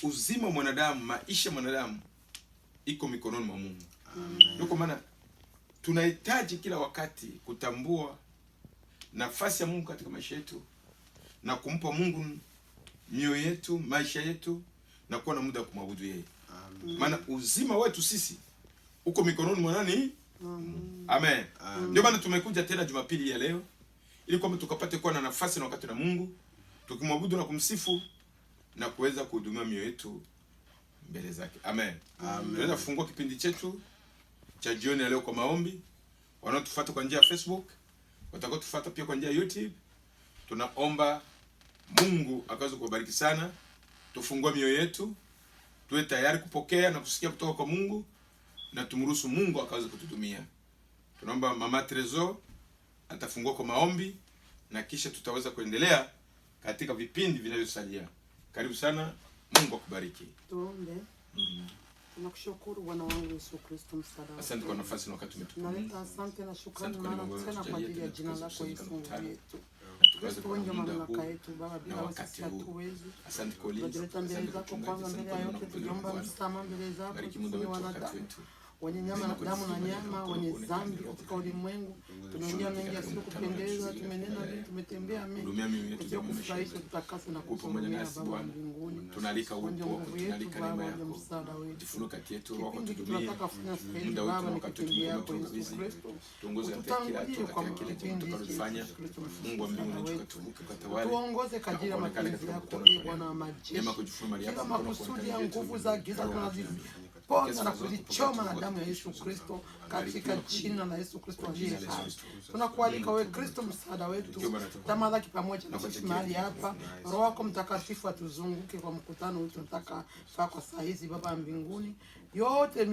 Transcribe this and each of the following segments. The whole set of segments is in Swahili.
uzima wa mwanadamu, maisha mwanadamu iko mikononi mwa Mungu. Ndio kwa maana tunahitaji kila wakati kutambua nafasi ya Mungu katika maisha yetu na kumpa Mungu mioyo yetu, maisha yetu, na kuwa na muda wa kumwabudu yeye. Maana uzima wetu sisi uko mikononi mwa nani? Amen. Ndio maana tumekuja tena Jumapili ya leo ili kwamba tukapate kuwa na nafasi na wakati na Mungu, tukimwabudu na kumsifu na kuweza kuhudumia mioyo yetu mbele zake. Amen. Tunaweza kufungua kipindi chetu cha jioni ya leo kwa maombi. Wanaotufuata kwa njia ya Facebook, watakaotufuata pia kwa njia ya YouTube, tunaomba Mungu akaweze kubariki sana. Tufungue mioyo yetu, tuwe tayari kupokea na kusikia kutoka kwa Mungu, na tumruhusu Mungu akaweze kutuhudumia. Tunaomba Mama Trezo atafungua kwa maombi na kisha tutaweza kuendelea katika vipindi vinavyosalia. Karibu sana, Mungu akubariki. Tuombe. Tunakushukuru Bwana wangu Yesu Kristo msalaba. Asante kwa nafasi na wakati umetupa. Naleta asante na shukrani tena kwa ajili ya jina lako Yesu wetu. Tuweze kuonja mamlaka yetu Baba, bila sisi hatuwezi. Asante kwa ulinzi. Tunaleta mbele zako kwanza, mbele ya yote tunaomba msamaha mbele zako kwa wanadamu wenye nyama na damu na nyama, wenye dhambi katika ulimwengu. Tunaongea mengi yasiyokupendeza, tumenena mengi, tumetembea mengi, tusiyokufurahisha, tutakase na kuhurumia Baba mbinguni. Tunalika upo, tunalika neema yako, jifunue kati yetu, roho kututumia muda wote wakati yako Yesu Kristo. Tuongoze katika kila tunachofanya. Mungu wa mbinguni tukatukuke kwa tawala. Tuongoze kadiri ya mapenzi yako Bwana wa majeshi. Neema kujifunua mali yako, kila makusudi ya nguvu za giza tunaziponda na kuzichoma na damu ya Yesu Kristo, katika jina la Yesu Kristo aliye hai. Tunakualika wewe Kristo msaada wetu, tamalaki pamoja na sisi mahali hapa. Roho yako Mtakatifu atuzunguke kwa mkutano wetu, tunataka faa kwa saa hizi Baba mbinguni. Yote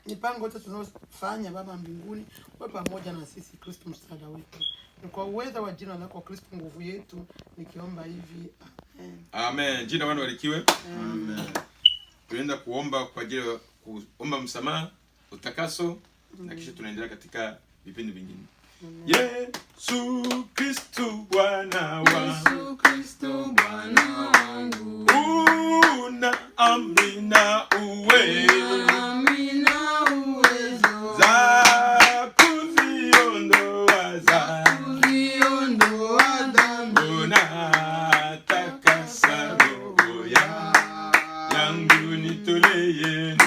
mipango yote tunayofanya Baba mbinguni, wewe pamoja na sisi Kristo msaada wetu. Ni kwa uwezo wa jina lako Kristo nguvu yetu nikiomba hivi. Amen. Amen. Jina Bwana barikiwe. Amen. Tunaenda kuomba kwa ajili ya kuomba msamaha, utakaso, na kisha tunaendelea katika vipindi vingine. Yesu Kristo Bwana wangu, Yesu Kristo Bwana wangu, una amri na uwezo za kuziondoa dhambi, unatakasa roho yangu, nitolee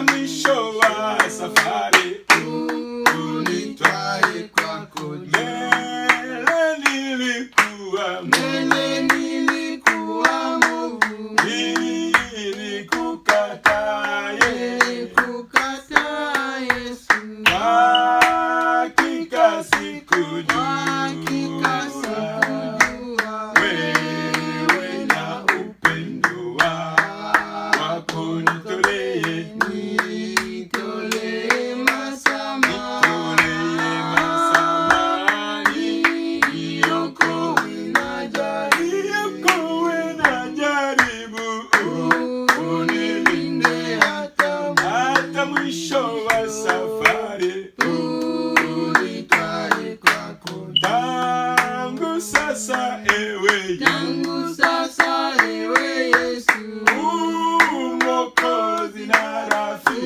mwisho wa safari, unitwae kwako. Mbele nilikuwa mwovu, nilikukata Yesu, hakika sikujua wewe na upendo wako, nitolee mwisho wa safari, unitwae kwako. Tangu sasa ewe Yesu, Mwokozi na rafiki,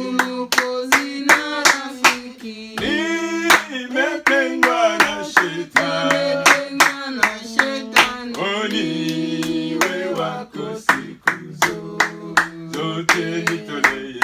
nimependwa na shetani, niwe wako siku zote, nitolee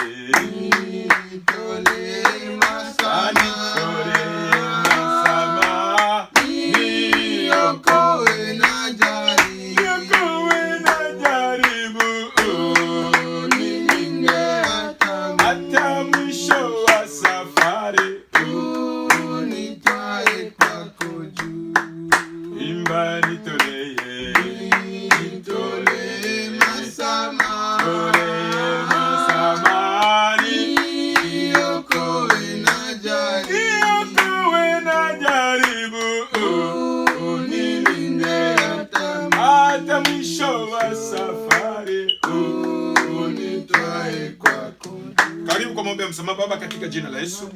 mwisho wa safari, kwa maombi ya msamaha. Baba, katika jina la Yesu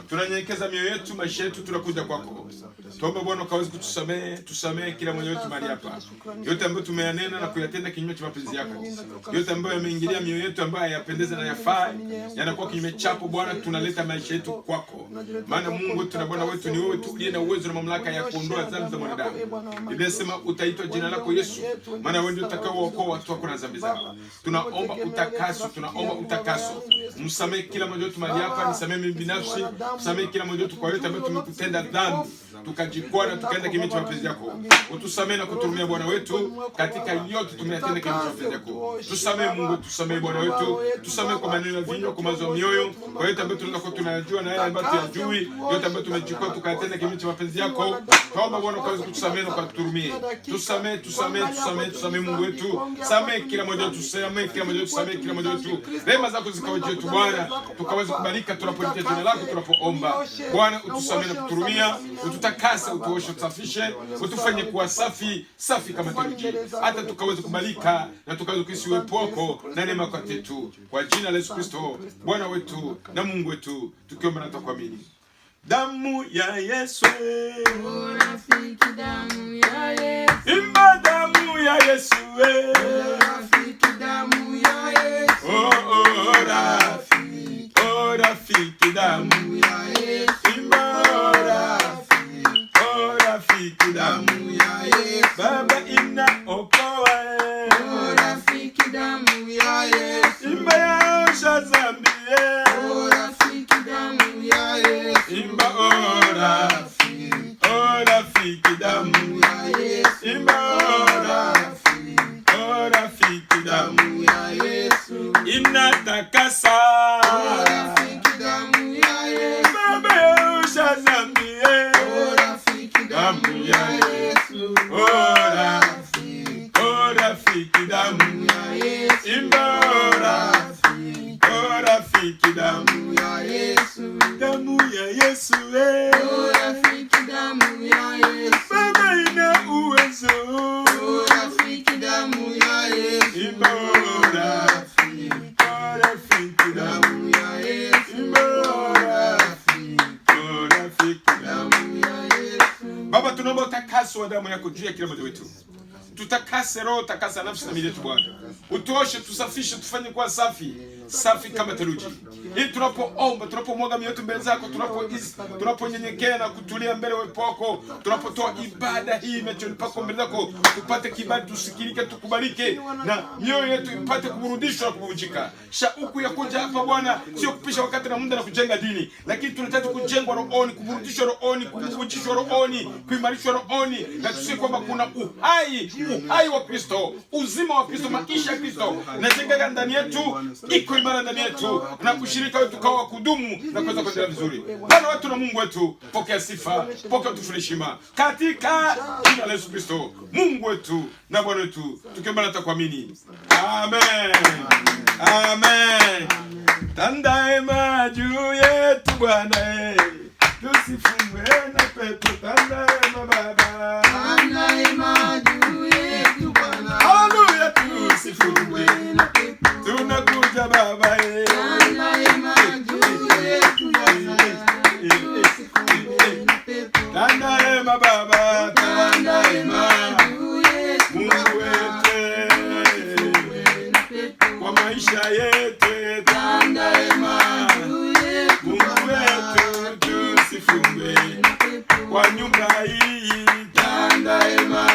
tunanyenyekeza mioyo yetu, maisha yetu, tunakuja kwako. Tuombe Bwana ukaweze kutusamehe, tusamehe kila mmoja wetu mahali hapa, yote ambayo tumeyanena na kuyatenda kinyume cha mapenzi yako, yote ambayo yameingilia mioyo yetu, ambayo hayapendeza na yafaa, yanakuwa kinyume chako. Bwana, tunaleta maisha yetu kwako, maana Mungu wetu na Bwana wetu ni wewe tu uliye na uwezo na mamlaka ya kuondoa dhambi za mwanadamu. Biblia inasema utaitwa jina lako Yesu, maana wewe ndio utakaookoa watu wako na dhambi zao. Tunaomba utakaso, tunaomba utakaso. Msamehe kila mmoja wetu mahali hapa, nisamehe mimi binafsi, msamehe kila mmoja wetu kwa yote ambayo tumekutenda dhambi, tukajikwaa na tukaenda kinyume cha mapenzi yako. Utusamehe na kuturumia Bwana wetu katika yote tumeyatenda kinyume cha mapenzi yako. Tusamehe Mungu, tusamehe Bwana wetu, tusamehe kwa maneno ya vinywa, kwa mawazo ya mioyo, kwa yote ambayo tunayajua na yale ambayo tuyajui, yote ambayo tumejikwaa tukayatenda kinyume cha mapenzi yako. Tuomba Bwana ukaweze kutusamehe na kuturumia. Tusamehe, tusamehe, tusamehe, tusamehe Mungu wetu. Samehe kila mmoja wetu, samehe kila mmoja wetu, samehe kila mmoja wetu. Rehema zako zikawe juu yetu Bwana, tukaweze kubarika tunapoitia jina lako, tunapoomba. Bwana utusamehe na kuturumia, ututakase, utuoshe, utusafishe, utufanye kuwa safi, safi kama theluji. Hata tukaweze kubarika na tukaweze kuhisi uwepo wako na neema yako yetu. Kwa jina la Yesu Kristo, Bwana wetu na Mungu wetu, tukiomba na tukuamini. Damu ya Yesu, rafiki, damu ya Yesu, imba damu ya Yesu, rafiki, damu ya Yesu, rafiki, damu ya Yesu, imba rafiki, damu ya Yesu, Baba inaokoa, rafiki, damu ya Yesu, imba yaosha dhambi, rafiki, damu ya Yesu, imba rafiki, damu ya Yesu, imba rafiki, damu ya Yesu, inatakasa, rafiki, damu ya Yesu, Baba yaosha dhambi, rafiki, damu ya Yesu, rafiki, damu ya Yesu, imba rafiki, damu ya Yesu, damu ya Yesu, rafiki, damu ya Yesu, Baba ina uwezo, rafiki, damu ya Yesu, imba rafiki, damu ya Yesu, rafiki, damu. ya Yesu. Baba, tunaomba utakaso wa damu yako juu ya kila mmoja wetu. Tutakase roho, takasa nafsi na miili yetu Bwana. Utuoshe, tusafishe, tufanye kuwa safi, safi kama theluji. Ili tunapoomba, tunapomwaga mioyo yetu mbele zako, tunaponyenyekea na kutulia mbele uwepo wako, tunapotoa ibada hii machoni pako mbele zako, tupate kibali, tusikilike, tukubalike na mioyo yetu ipate kuburudishwa na kububujika. Shauku ya kuja hapa Bwana sio kupisha wakati na muda na kujenga dini, lakini tunataka kujengwa rohoni, kuburudishwa rohoni, kububujishwa rohoni, kuimarishwa rohoni, na tusikie kwamba kuna uhai wa Kristo, uzima wa Kristo, maisha ya Kristo najenga ndani yetu, iko imara ndani yetu, na kushirika wetu kawa kudumu na kuweza kuendelea vizuri. Bwana wetu na Mungu wetu, pokea sifa, pokea utukufu na heshima katika jina la Yesu Kristo, Mungu wetu na Bwana wetu, tukiomba na tukuamini. Amen. Amen. Tandaema juu yetu Bwana, tusifungwe na pepo. Tandaema Baba, Tandaema juu yetu Bwana, haleluya, tusifungwe na pepo. Tunakuja Baba, Tandaema juu yetu Bwana, tusifungwe na pepo. Tandaema Baba, Tandaema juu yetu Mungu wetu, na pepo. kwa maisha yetu, Tandaema juu yetu Mungu wetu, tusifungwe na pepo. kwa nyumba hii. Tandaema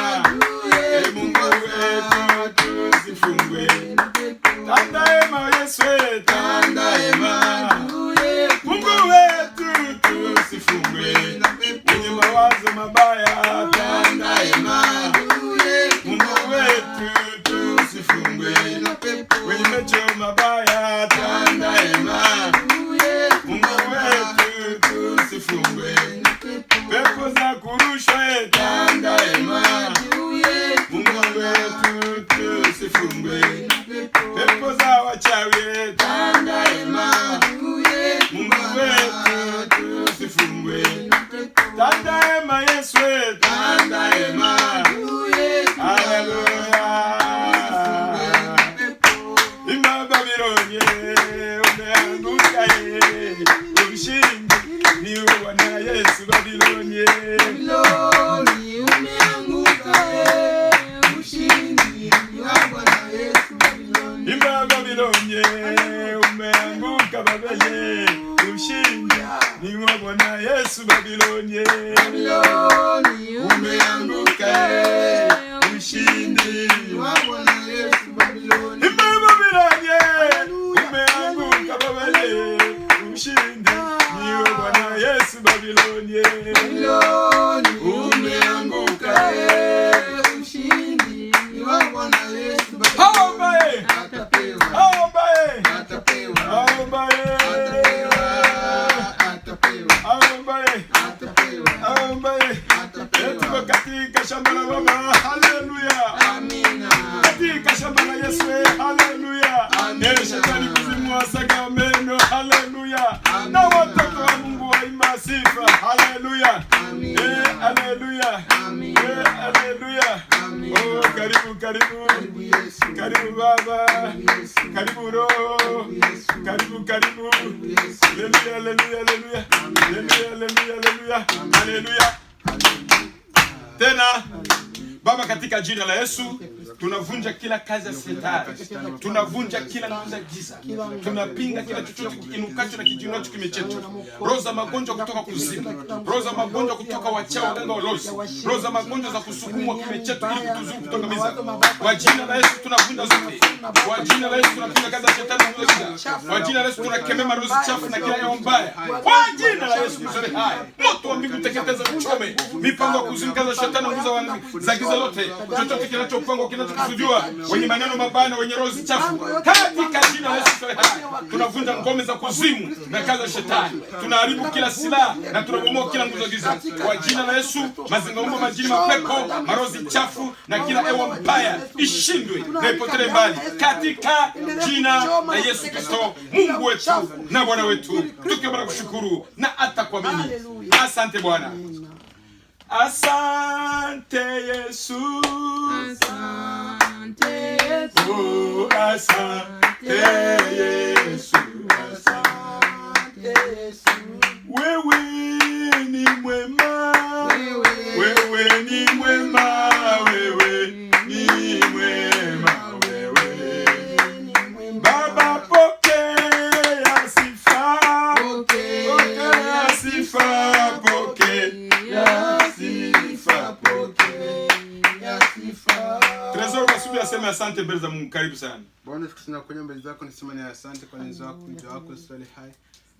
juu yetu Mungu wetu, tusifungwe. na pepo. Tandaema Yesu, Tandaema juu yetu Mungu wetu, tusifungwe na pepo. kwenye mawazo mabaya. Tandaema juu yetu Mungu wetu, tusifungwe na pepo. kwenye macho mabaya. Tandaema juu yetu Mungu wetu, tusifungwe na pepo. pepo za kurushwa. Tandaema juu yetu Mungu wetu, tusifungwe na pepo. pepo za wachawi. Tandaema juu yetu Mungu wetu, tusifungwe. na pepo. Tandaema Yesu, Tandaema juu yetu haleluya. na pepo. Imba Babylon. Babiloni, umeanguka ushindi ni Bwana Yesu. Babiloni, Babiloni umeanguka ushindi ni Bwana Yesu. Babiloni, imba Babiloni, umeanguka Babeli, ushindi ni Bwana Yesu. Babiloni, Babiloni umeanguka ushindi ni Bwana Yesu. Babiloni, imba Babiloni, umeanguka Babeli, ushindi ni Bwana Yesu. Babiloni, Babiloni umeanguka ushindi ni Bwana Yesu. Babiloni, atapewa atapewa Tuko katika shamba la Baba. Haleluya. Amina. Katika shamba la Yesu. Haleluya. Shetani kuzimu asaga meno. Haleluya. Na watoto wa Mungu waimba sifa. Haleluya. Haleluya. Haleluya. Oh, karibu Yesu. karibu Baba, karibu Roho, karibu Haleluya, haleluya, haleluya, haleluya. Tena Baba, katika jina la Yesu tunavunja kila kazi ya Shetani, tunavunja kila nguvu za giza, tunapinga kila chochote kiinukacho na kijinuacho kinyume chetu, roho za magonjwa kutoka kuzimu, roho za magonjwa kutoka wachawi, waganga walozi, roho za magonjwa za kusukumwa kinyume chetu ili kutuzuru kutangamiza. Kwa jina la Yesu tunavunja zote. Kwa jina la Yesu tunapinga kazi ya Shetani na nguvu za giza. Kwa jina la Yesu tunakemea maroho chafu na kila roho mbaya. Kwa jina la Yesu Kristo hai, moto wa mbingu teketeza uchome mipango ya kuzimu, kazi ya Shetani na nguvu za giza lote, chochote kinachopangwa kinachokusudiwa, wenye maneno mabaya na wenye roho chafu, katika jina la Yesu tunavunja ngome za kuzimu na kazi ya Shetani, tunaharibu kila silaha na tunabomoa kila nguvu za giza. Kwa jina la Yesu, mazingaombo, majini, mapepo, maroho chafu na kila ewa mbaya ishindwe na ipotele mbali, katika jina la Yesu Kristo, Mungu wetu na Bwana wetu, tukiomba kushukuru na hata kuamini. Asante Bwana. Asante Yesu. Asante Yesu. Oh, asante Yesu. Asante Yesu. Wewe ni mwema. Wewe ni mwema. Wewe ni mwema. Wewe Baba, pokea sifa. Pokea sifa. Trezor Masubi asema asante mbele za Mungu. Karibu sana. Bwana, tunakuja mbele zako nisema ni asante kwa neno lako, ujio wako swali hai.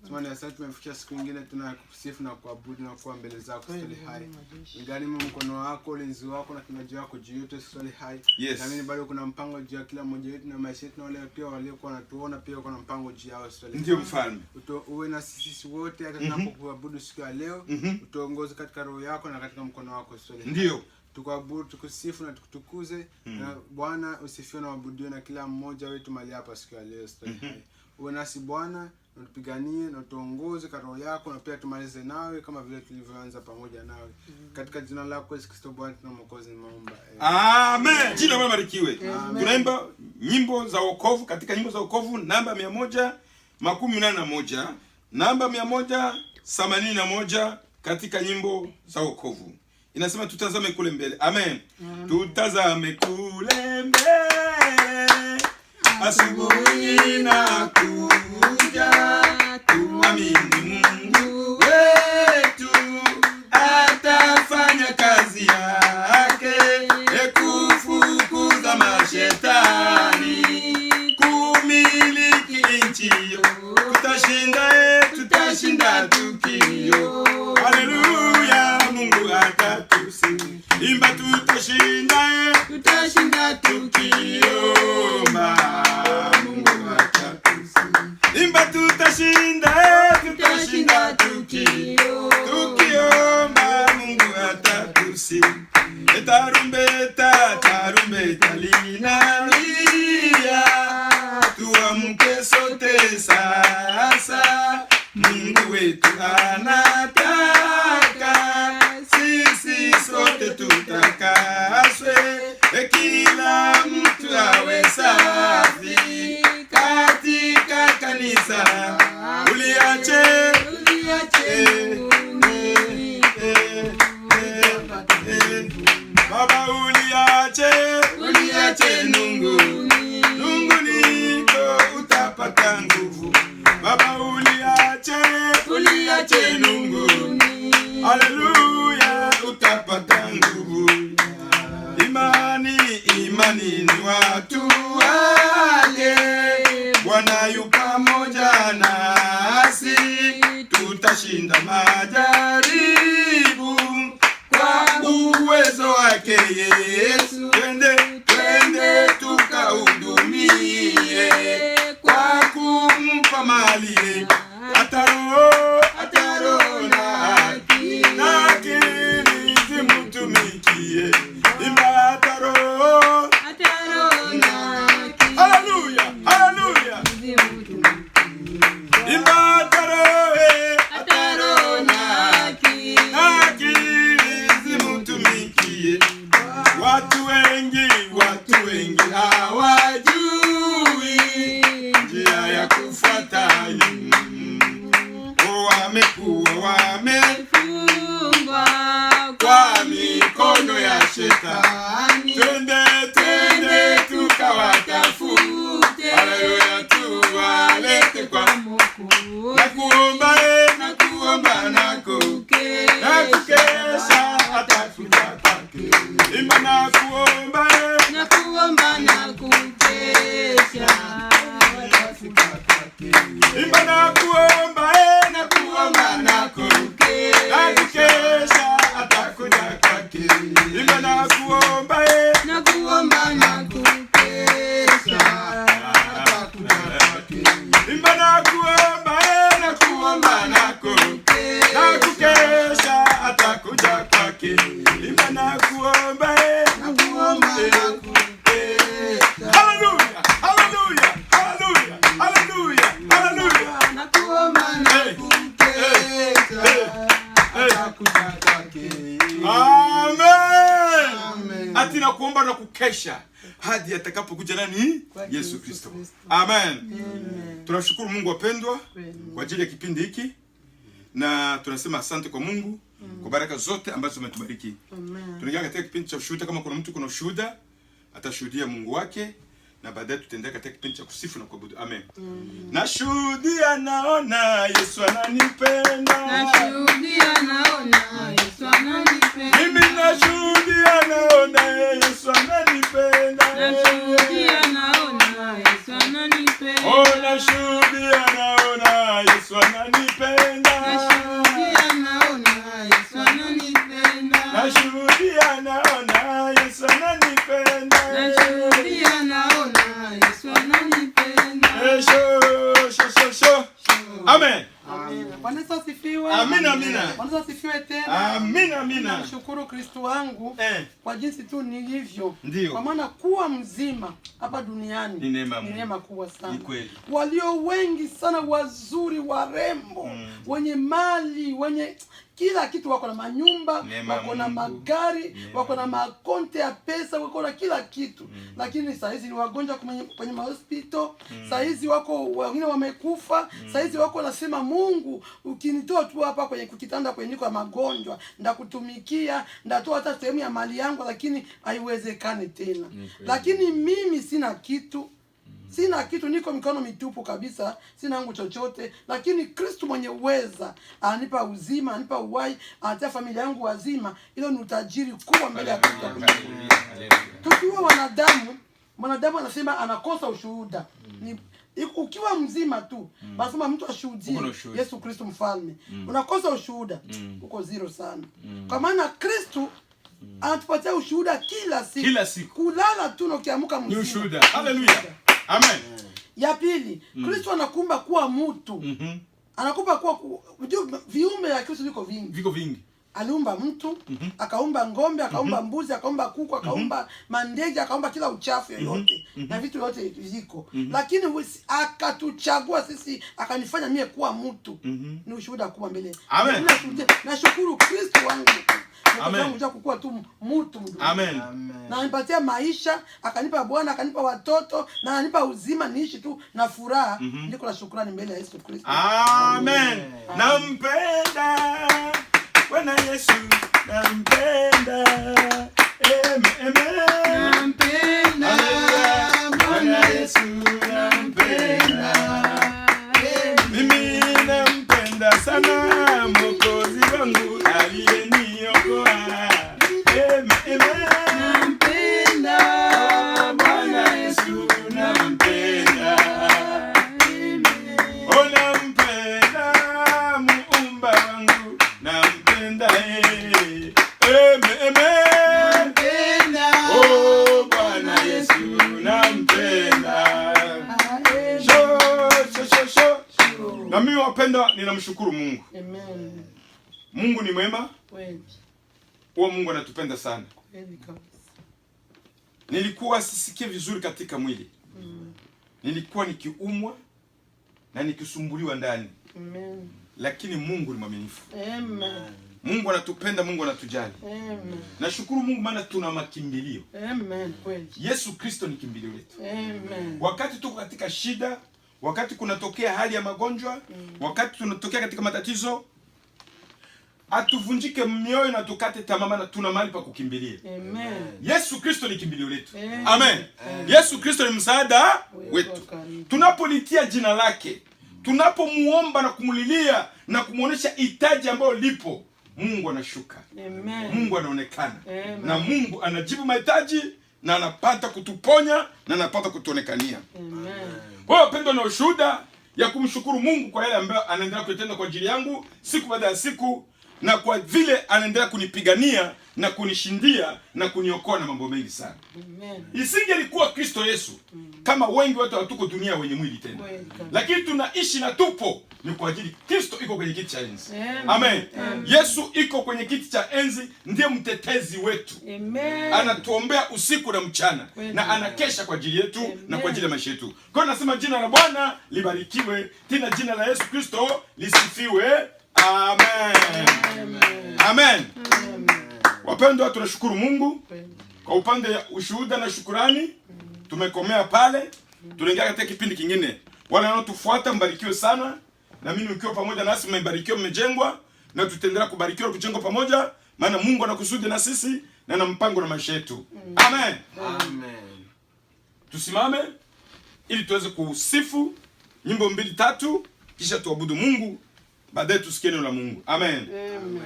Sema ni asante, tumefikia siku nyingine tunakusifu na kuabudu na kuwa mbele zako swali hai. Nigani mkono wako, ulinzi wako na kinywa chako juu yote swali hai. Yes. Na mimi bado kuna mpango juu ya kila mmoja wetu na maisha yetu, na wale pia waliokuwa wanatuona pia kuna mpango juu yao swali hai. Ndio mfalme. Uwe na sisi wote hata tunapokuabudu siku ya leo, utuongoze katika roho yako na katika mkono wako swali hai. Ndio. Tukuabudu, tukusifu na tukutukuze. Na Bwana usifiwe na wabudiwe na kila mmoja wetu mahali hapa siku ya leo. Uwe nasi Bwana, na tupiganie na tuongoze kwa roho yako, na pia tumalize nawe kama vile tulivyoanza pamoja nawe. Katika jina lako Yesu Kristo Bwana na Mwokozi nimeomba. Amen. Jina Bwana barikiwe. Tunaimba nyimbo za wokovu, katika nyimbo za wokovu namba 181, namba 181 katika nyimbo za wokovu. Inasema tutazame kule mbele. Amen. Tutazame kule mbele. Asubuhi na kuja. Tuamini Mungu wetu atafanya kazi yake, kufukuza mashetani, kumiliki nchi. Tutashinda tukio. Haleluya, Mungu atatusifu. Imba tutashinda tukio. Mungu atatusifu. Imba tutashinda tukio. Tukiomba Mungu atatusifu. Tarumbeta linalia. Tuamke sote sasa. Mungu wetu anataka sisi sote tutakaswe, kila mtu awe safi katika kushinda majaribu kwa uwezo wake Yesu. Twende tukahudumie kwa kumpa mali hata roho na akili zimtumikie. Imba hata roho na akili. Haleluya, haleluya. Imba hata roho na akili zimtumikie. Watu wengi hawajui njia ya kufuata. Wamekuwa wamefungwa kwa mikono ya shetani. Twende tukawatafute. Haleluya, tuwalete kwa Mungu. Na kuomba na kukesha atakuja kwake. Imba na kuomba na kukesha atakuja kwake. Imba na kuomba na kukesha atakuja kwake. Imba na kuomba na kukesha atakuja kwake. Imba na kuomba na kukesha atakuja kwake. Imba na kuomba na kukesha. Haleluya, haleluya, haleluya, haleluya, haleluya. Na kuomba na kukesha atakuja kwake. Amen. Ati na kuomba na kukesha hadi atakapokuja nani? Yesu Kristo. Amen. Tunashukuru Mungu wapendwa kwa ajili ya kipindi hiki, na tunasema asante kwa Mungu kwa baraka zote ambazo umetubariki. Tunaingia katika kipindi cha ushuhuda. Kama kuna mtu kuna ushuhuda, atashuhudia Mungu wake, na baadaye tutaendelea katika kipindi cha kusifu na kuabudu. Amen. Nashuhudia naona Yesu ananipenda. Nashuhudia naona Yesu ananipenda. Mimi nashuhudia naona Yesu ananipenda. Nashuhudia naona Yesu ananipenda. Oh, nashuhudia naona Yesu ananipenda. Nashuhudia naona Yesu ananipenda. Nashuhudia naona Yesu ananipenda. Nashuhudia naona Yesu ananipenda. Sho. Amen. Bwana Yesu asifiwe. Amina, amina. Bwana Yesu asifiwe tena. Amina, amina. Namshukuru Kristo wangu kwa jinsi tu nilivyo. Ndiyo. Kwa maana kuwa mzima hapa duniani Ni neema kubwa sana. Ni kweli. Walio wengi sana wazuri, warembo, wenye mali, wenye kila kitu, wako na manyumba, wako na magari, wako na makonte ya pesa, wako na kila kitu. Lakini saa hizi ni wagonjwa kwenye mahospital, saa hizi wako wengine wamekufa, saa hizi wako nasema Mungu, ukinitoa tu hapa kwenye kitanda kwenye niko ya magonjwa, ndakutumikia, ndatoa hata sehemu ya mali yangu, lakini haiwezekani tena. Lakini mimi sina kitu. Niko mikono mitupu kabisa, sina yangu chochote, lakini Kristo mwenye uweza anipa uzima, anipa uhai, anatia familia yangu wazima. Hilo ni utajiri kubwa mbele ya Kristo. Tukiwa mwanadamu anasema anakosa ushuhuda. Ukiwa mzima tu, basema mtu ashuhudie Yesu Kristo mfalme, unakosa ushuhuda, uko zero sana. Kwa maana Kristo anatupatia ushuhuda kila siku. Kulala tu na ukiamka mzima ni ushuhuda. Haleluya. Amen. Ya pili, Kristo anakuumba kuwa mtu. Anakuumba kuwa viumbe ya Kristo viko vingi. Aliumba mtu, akaumba ng'ombe, akaumba mbuzi, akaumba kuku, akaumba mandege, akaumba kila uchafu yoyote, na vitu vyote viko. Lakini akatuchagua sisi, akanifanya mie kuwa mtu. Ni ushuhuda kubwa mbele. Amen. Nashukuru Kristo wangu. Amen. Kukua tu mtu. Amen. Na anipatia maisha, akanipa Bwana, akanipa watoto, na ananipa uzima niishi tu na furaha. Niko na shukrani mbele ya Yesu Kristo. Amen. Nampenda Bwana Yesu, nampenda. Amen. Nampenda Bwana Yesu, nampenda. Mimi nampenda sana Mwokozi wangu aliyeniokoa. Nampenda Bwana Yesu, nampenda. Oh, nampenda Muumba Na mimi wapenda, ninamshukuru Mungu. Amen. Mungu ni mwema. Kweli. Huwa Mungu anatupenda sana. Kweli kabisa. Nilikuwa sisikie vizuri katika mwili. Nilikuwa nikiumwa na nikisumbuliwa ndani. Amen. Lakini Mungu ni mwaminifu. Amen. Mungu anatupenda, Mungu anatujali. Amen. Nashukuru Mungu maana tuna makimbilio. Amen. Kweli. Yesu Kristo ni kimbilio letu. Amen. Wakati tuko katika shida, wakati kunatokea hali ya magonjwa, wakati tunatokea katika matatizo, atuvunjike mioyo na tukate tamaa, na tuna mahali pa kukimbilia. Amen. Yesu Kristo ni kimbilio letu. Amen. Amen. Yesu Kristo ni msaada wetu. Tunapolitia jina lake, tunapomuomba na kumulilia na kumuonesha hitaji ambayo lipo, Mungu anashuka. Amen. Mungu anaonekana. Amen. Na Mungu anajibu mahitaji na anapata kutuponya na anapata kutuonekania. Amen. Kwa hiyo wapendwa, na ushuhuda ya kumshukuru Mungu kwa yale ambayo anaendelea kutenda kwa ajili yangu siku baada ya siku, na kwa vile anaendelea kunipigania na kunishindia na kuniokoa na mambo mengi sana. Amen. Isingelikuwa Kristo Yesu, kama wengi wote hatuko dunia wenye mwili tena. Lakini tunaishi na tupo ni kwa ajili Kristo iko kwenye kiti cha enzi. Amen. Yesu iko kwenye kiti cha enzi, ndiye mtetezi wetu. Amen. Anatuombea usiku na mchana na anakesha kwa ajili yetu na kwa ajili ya maisha yetu. Kwa hiyo nasema jina la Bwana libarikiwe, tena jina la Yesu Kristo lisifiwe. Amen. Amen. Wapendwa, tunashukuru Mungu kwa upande wa ushuhuda na shukurani. Tumekomea pale, tunaingia katika kipindi kingine. Wale wanaotufuata mbarikiwe sana, na mimi nikiwa pamoja nasi mmebarikiwa, mmejengwa, na tutaendelea kubarikiwa na kujengwa pamoja, maana Mungu anakusudi na sisi na ana mpango na maisha yetu. Amen. Amen. Tusimame ili tuweze kusifu nyimbo 2-3, kisha tuabudu Mungu, baadaye tusikie neno la Mungu. Amen. Amen.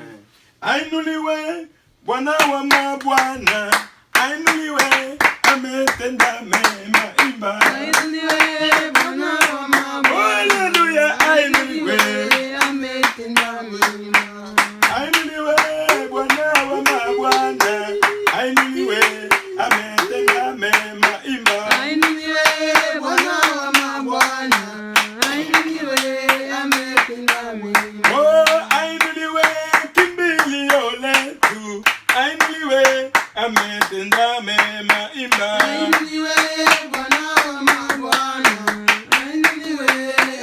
Ainuliwe Bwana wa mabwana, ainuliwe, ametenda mema, imba. Ainuliwe Bwana wa mabwana, Haleluya, ainuliwe. ametenda mema. Ainuliwe Bwana wa mabwana, ainuliwe, ametenda mema, imba. Ainuliwe Bwana wa mabwana, ainuliwe, ametenda mema. Oh, ainuliwe kimbilio letu, ainuliwe, ametenda mema, imba. Ainuliwe Bwana wa mabwana, ainuliwe,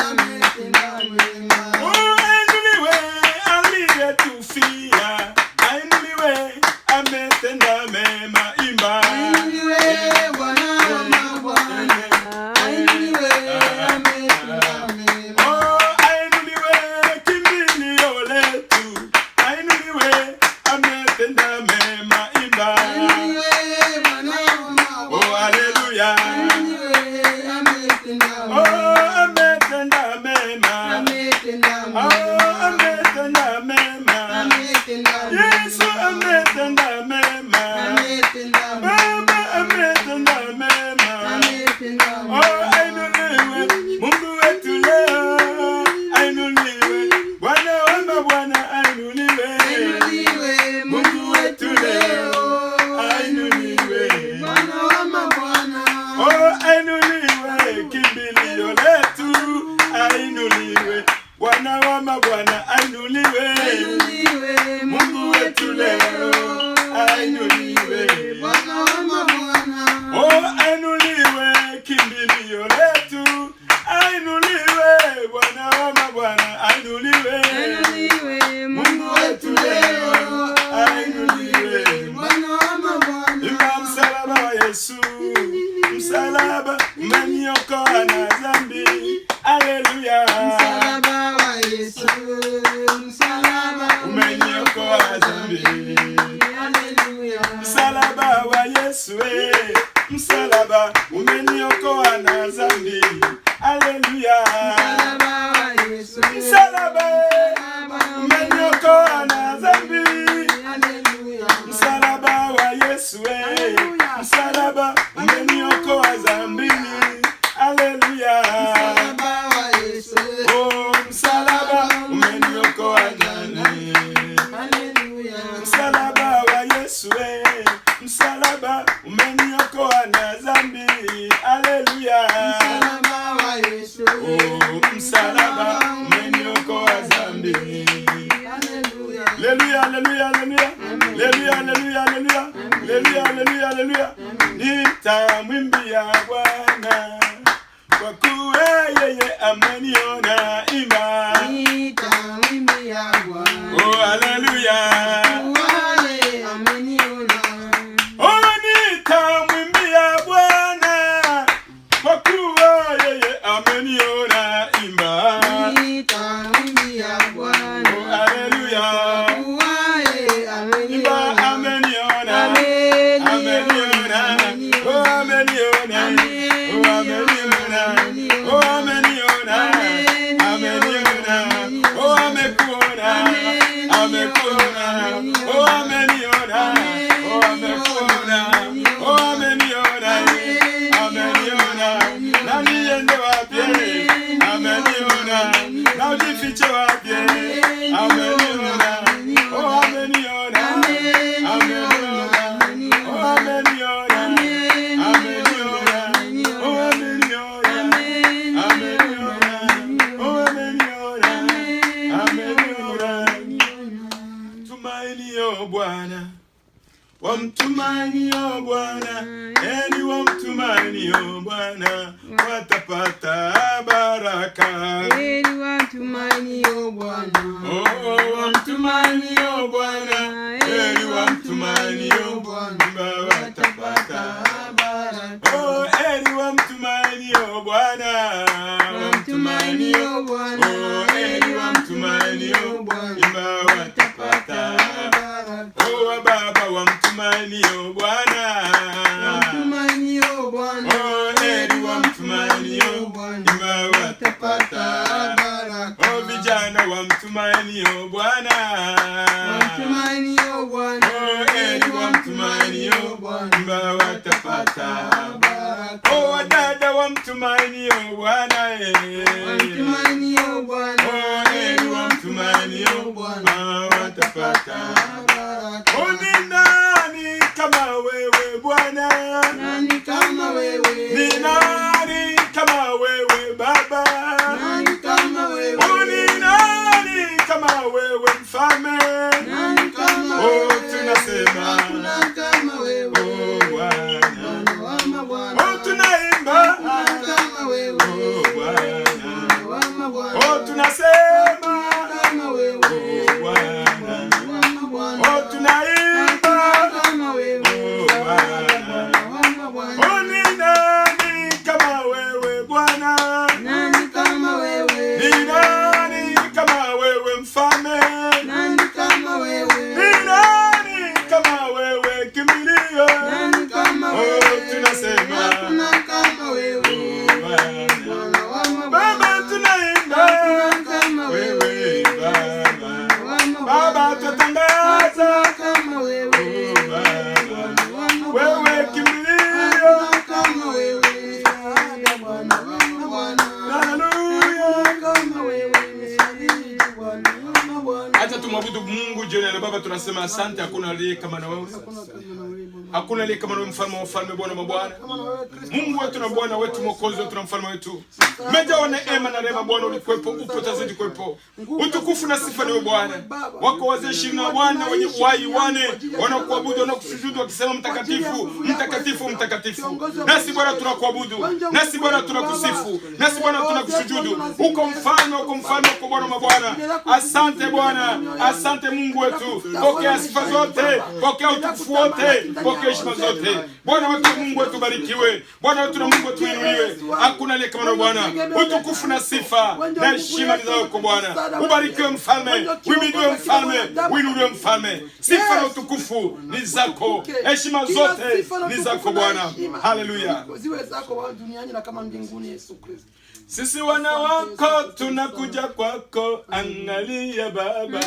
ametenda mema. Oh, ainuliwe aliyetufia, ainuliwe, ametenda mema, imba. Ainuliwe Bwana wa mabwana, ainuliwe, ametenda mema. Oh, ainuliwe kimbilio letu, ainuliwe, ametenda mema, imba. Ainuliwe Bwana wa mabwana, Oh, haleluya. ainuliwe, ametenda Oh, mema. ametenda mema. Ametenda Oh, mema. ametenda mema. Ametenda Yesu mema. ametenda mema. Ametenda Baba mema. ametenda mema. Ametenda Oh, mema. ainuliwe Mungu wetu leo, ainuliwe Bwana wa mabwana, ainuliwe Ainuliwe Mungu wetu leo. ainuliwe. Bwana wa mabwana. Oh, ainuliwe kimbilio letu, ainuliwe Bwana wa mabwana, ainuliwe Ainuliwe Mungu wetu leo, ainuliwe. Bwana wa mabwana. Oh, ainuliwe kimbilio letu, ainuliwe Bwana wa mabwana, ainuliwe Ainuliwe Mungu wetu leo. ainuliwe. Bwana wa mabwana. Imba msalaba wa Yesu, msalaba umeniokoa na dhambi, haleluya. Msalaba wa Yesu, msalaba Umeniokoa dhambi. Haleluya. Msalaba wa Yesu, msalaba umeniokoa na dhambi, haleluya. Msalaba wa Yesu, Msalaba umeniokoa na dhambi, Haleluya. msalaba wa Yesu, msalaba umeniokoa dhambini, haleluya. Msalaba wa Yesu, Oh, msalaba umeniokoa dhambini. Haleluya. Msalaba wa Yesu, msalaba umeniokoa na dhambi, haleluya. Msalaba wa Yesu, Oh, msalaba haleluya, haleluya. Haleluya, haleluya, haleluya. Haleluya, haleluya, haleluya. Nitamwimbia Bwana kwa kuwa yeye ameniona. Imba. Nitamwimbia Bwana. Oh, haleluya. Wale ameniona. Oh, nitamwimbia Bwana kwa kuwa yeye ameniona. Imba. Nitamwimbia Bwana. Oh, haleluya. Wale Imba, ameniona. ameniona. Ameniona. Oh, ameniona. Oh, ameniona. Oh, ameniona. Ameniona. Oh, amekuona. Amekuona. Oh, ameniona. Oh, amekuona. Oh, ameniona. Ameniona. Na niende wapi? Ameniona. Na ujifiche wapi? Ameniona. Oh, ameniona. Ameniona. Oh, ameniona. Ameniona. Oh, ameniona. Ameniona. Oh, ameniona. Ameniona. Tumainio Bwana, wamtumainio Bwana, heri wamtumainio Bwana, watapata baraka. Heri wamtumainio Bwana. Oh, wamtumainio Bwana, heri wamtumainio Bwana, watapata baraka. oh, heri wamtumainio Bwana, Wamtumainio Bwana. oh, heri wamtumainio Bwana, watapata baraka. oh, Baba wamtumainio Bwana, Wamtumainio Bwana. oh, heri wamtumainio Bwana, watapata baraka. oh, vijana wamtumainio Bwana, Wamtumainio Bwana. oh, heri wamtumainio Bwana, watapata baraka. oh, wadada wamtumainio Bwana, Wamtumainio Bwana. oh, heri wamtumainio Bwana, watapata baraka. oh, ni nani kama wewe Bwana? Nani kama wewe? Ni nani kama wewe Baba? Nani kama wewe? Oh, ni nani kama wewe Mfalme? Nani kama Oh, wewe? tunasema Hakuna kama wewe. oh, Bwana. Bwana wa mabwana. Oh, tunaimba Hakuna kama wewe. oh, Bwana. Bwana wa mabwana. Oh, tunasema Kama wewe. oh, Bwana. Wa mabwana. Oh, tunaimba Hakuna kama wewe. oh, Bwana. Wa mabwana. Oh, ni nani kama wewe Bwana? Nani kama wewe? Ni nani kama wewe Mfalme? Nani kama wewe? Ni nani kama wewe kimbilio? Nani kama Oh, wewe? tunasema Hakuna kama wewe. Bwana. Bwana wa mabwana. Baba tunaimba Hakuna kama wewe wewe. Baba. Wa mabwana. Baba tutangaza Hakuna kama wewe. oh, Baba. Wa mabwana. Wewe kimbilio. Hakuna kama wewe. Bwana wa mabwana. Haleluya. Kama wewe. Msaliti Bwana wa mabwana. Acha tumwabudu Mungu jioni ya leo. Baba tunasema asante, hakuna aliye kama na wewe. Hakuna aliye kama na wewe, mfalme wa wafalme, Bwana wa mabwana. Mungu wetu na Bwana wetu, mwokozi wetu na mfalme wetu. Umejawa neema na rehema Bwana, ulikuwepo, upo, utazidi kuwepo. Utukufu na sifa ni wewe Bwana. Wako wazee 20 na Bwana wenye uhai wane wanakuabudu, wanakusujudu wakisema mtakatifu, mtakatifu, mtakatifu. Nasi Bwana tunakuabudu. Nasi Bwana tunakusifu. Nasi Bwana tunakusujudu. Uko mfalme, uko mfalme, uko Bwana wa mabwana. Asante Bwana. Asante Mungu wetu. Pokea sifa zote, pokea utukufu wote, pokea heshima zote. Bwana wetu, Mungu wetu barikiwe. Bwana wetu na Mungu wetu inuliwe. Hakuna aliye kama Bwana. Utukufu na sifa na heshima ni zako Bwana. Ubarikiwe mfalme, uimidiwe mfalme, uinuliwe mfalme. Sifa na utukufu ni zako. Heshima zote ni zako Bwana. Haleluya. Ziwe zako wa duniani na kama mbinguni, Yesu Kristo. Sisi wana wako tunakuja kwako, angalia Baba.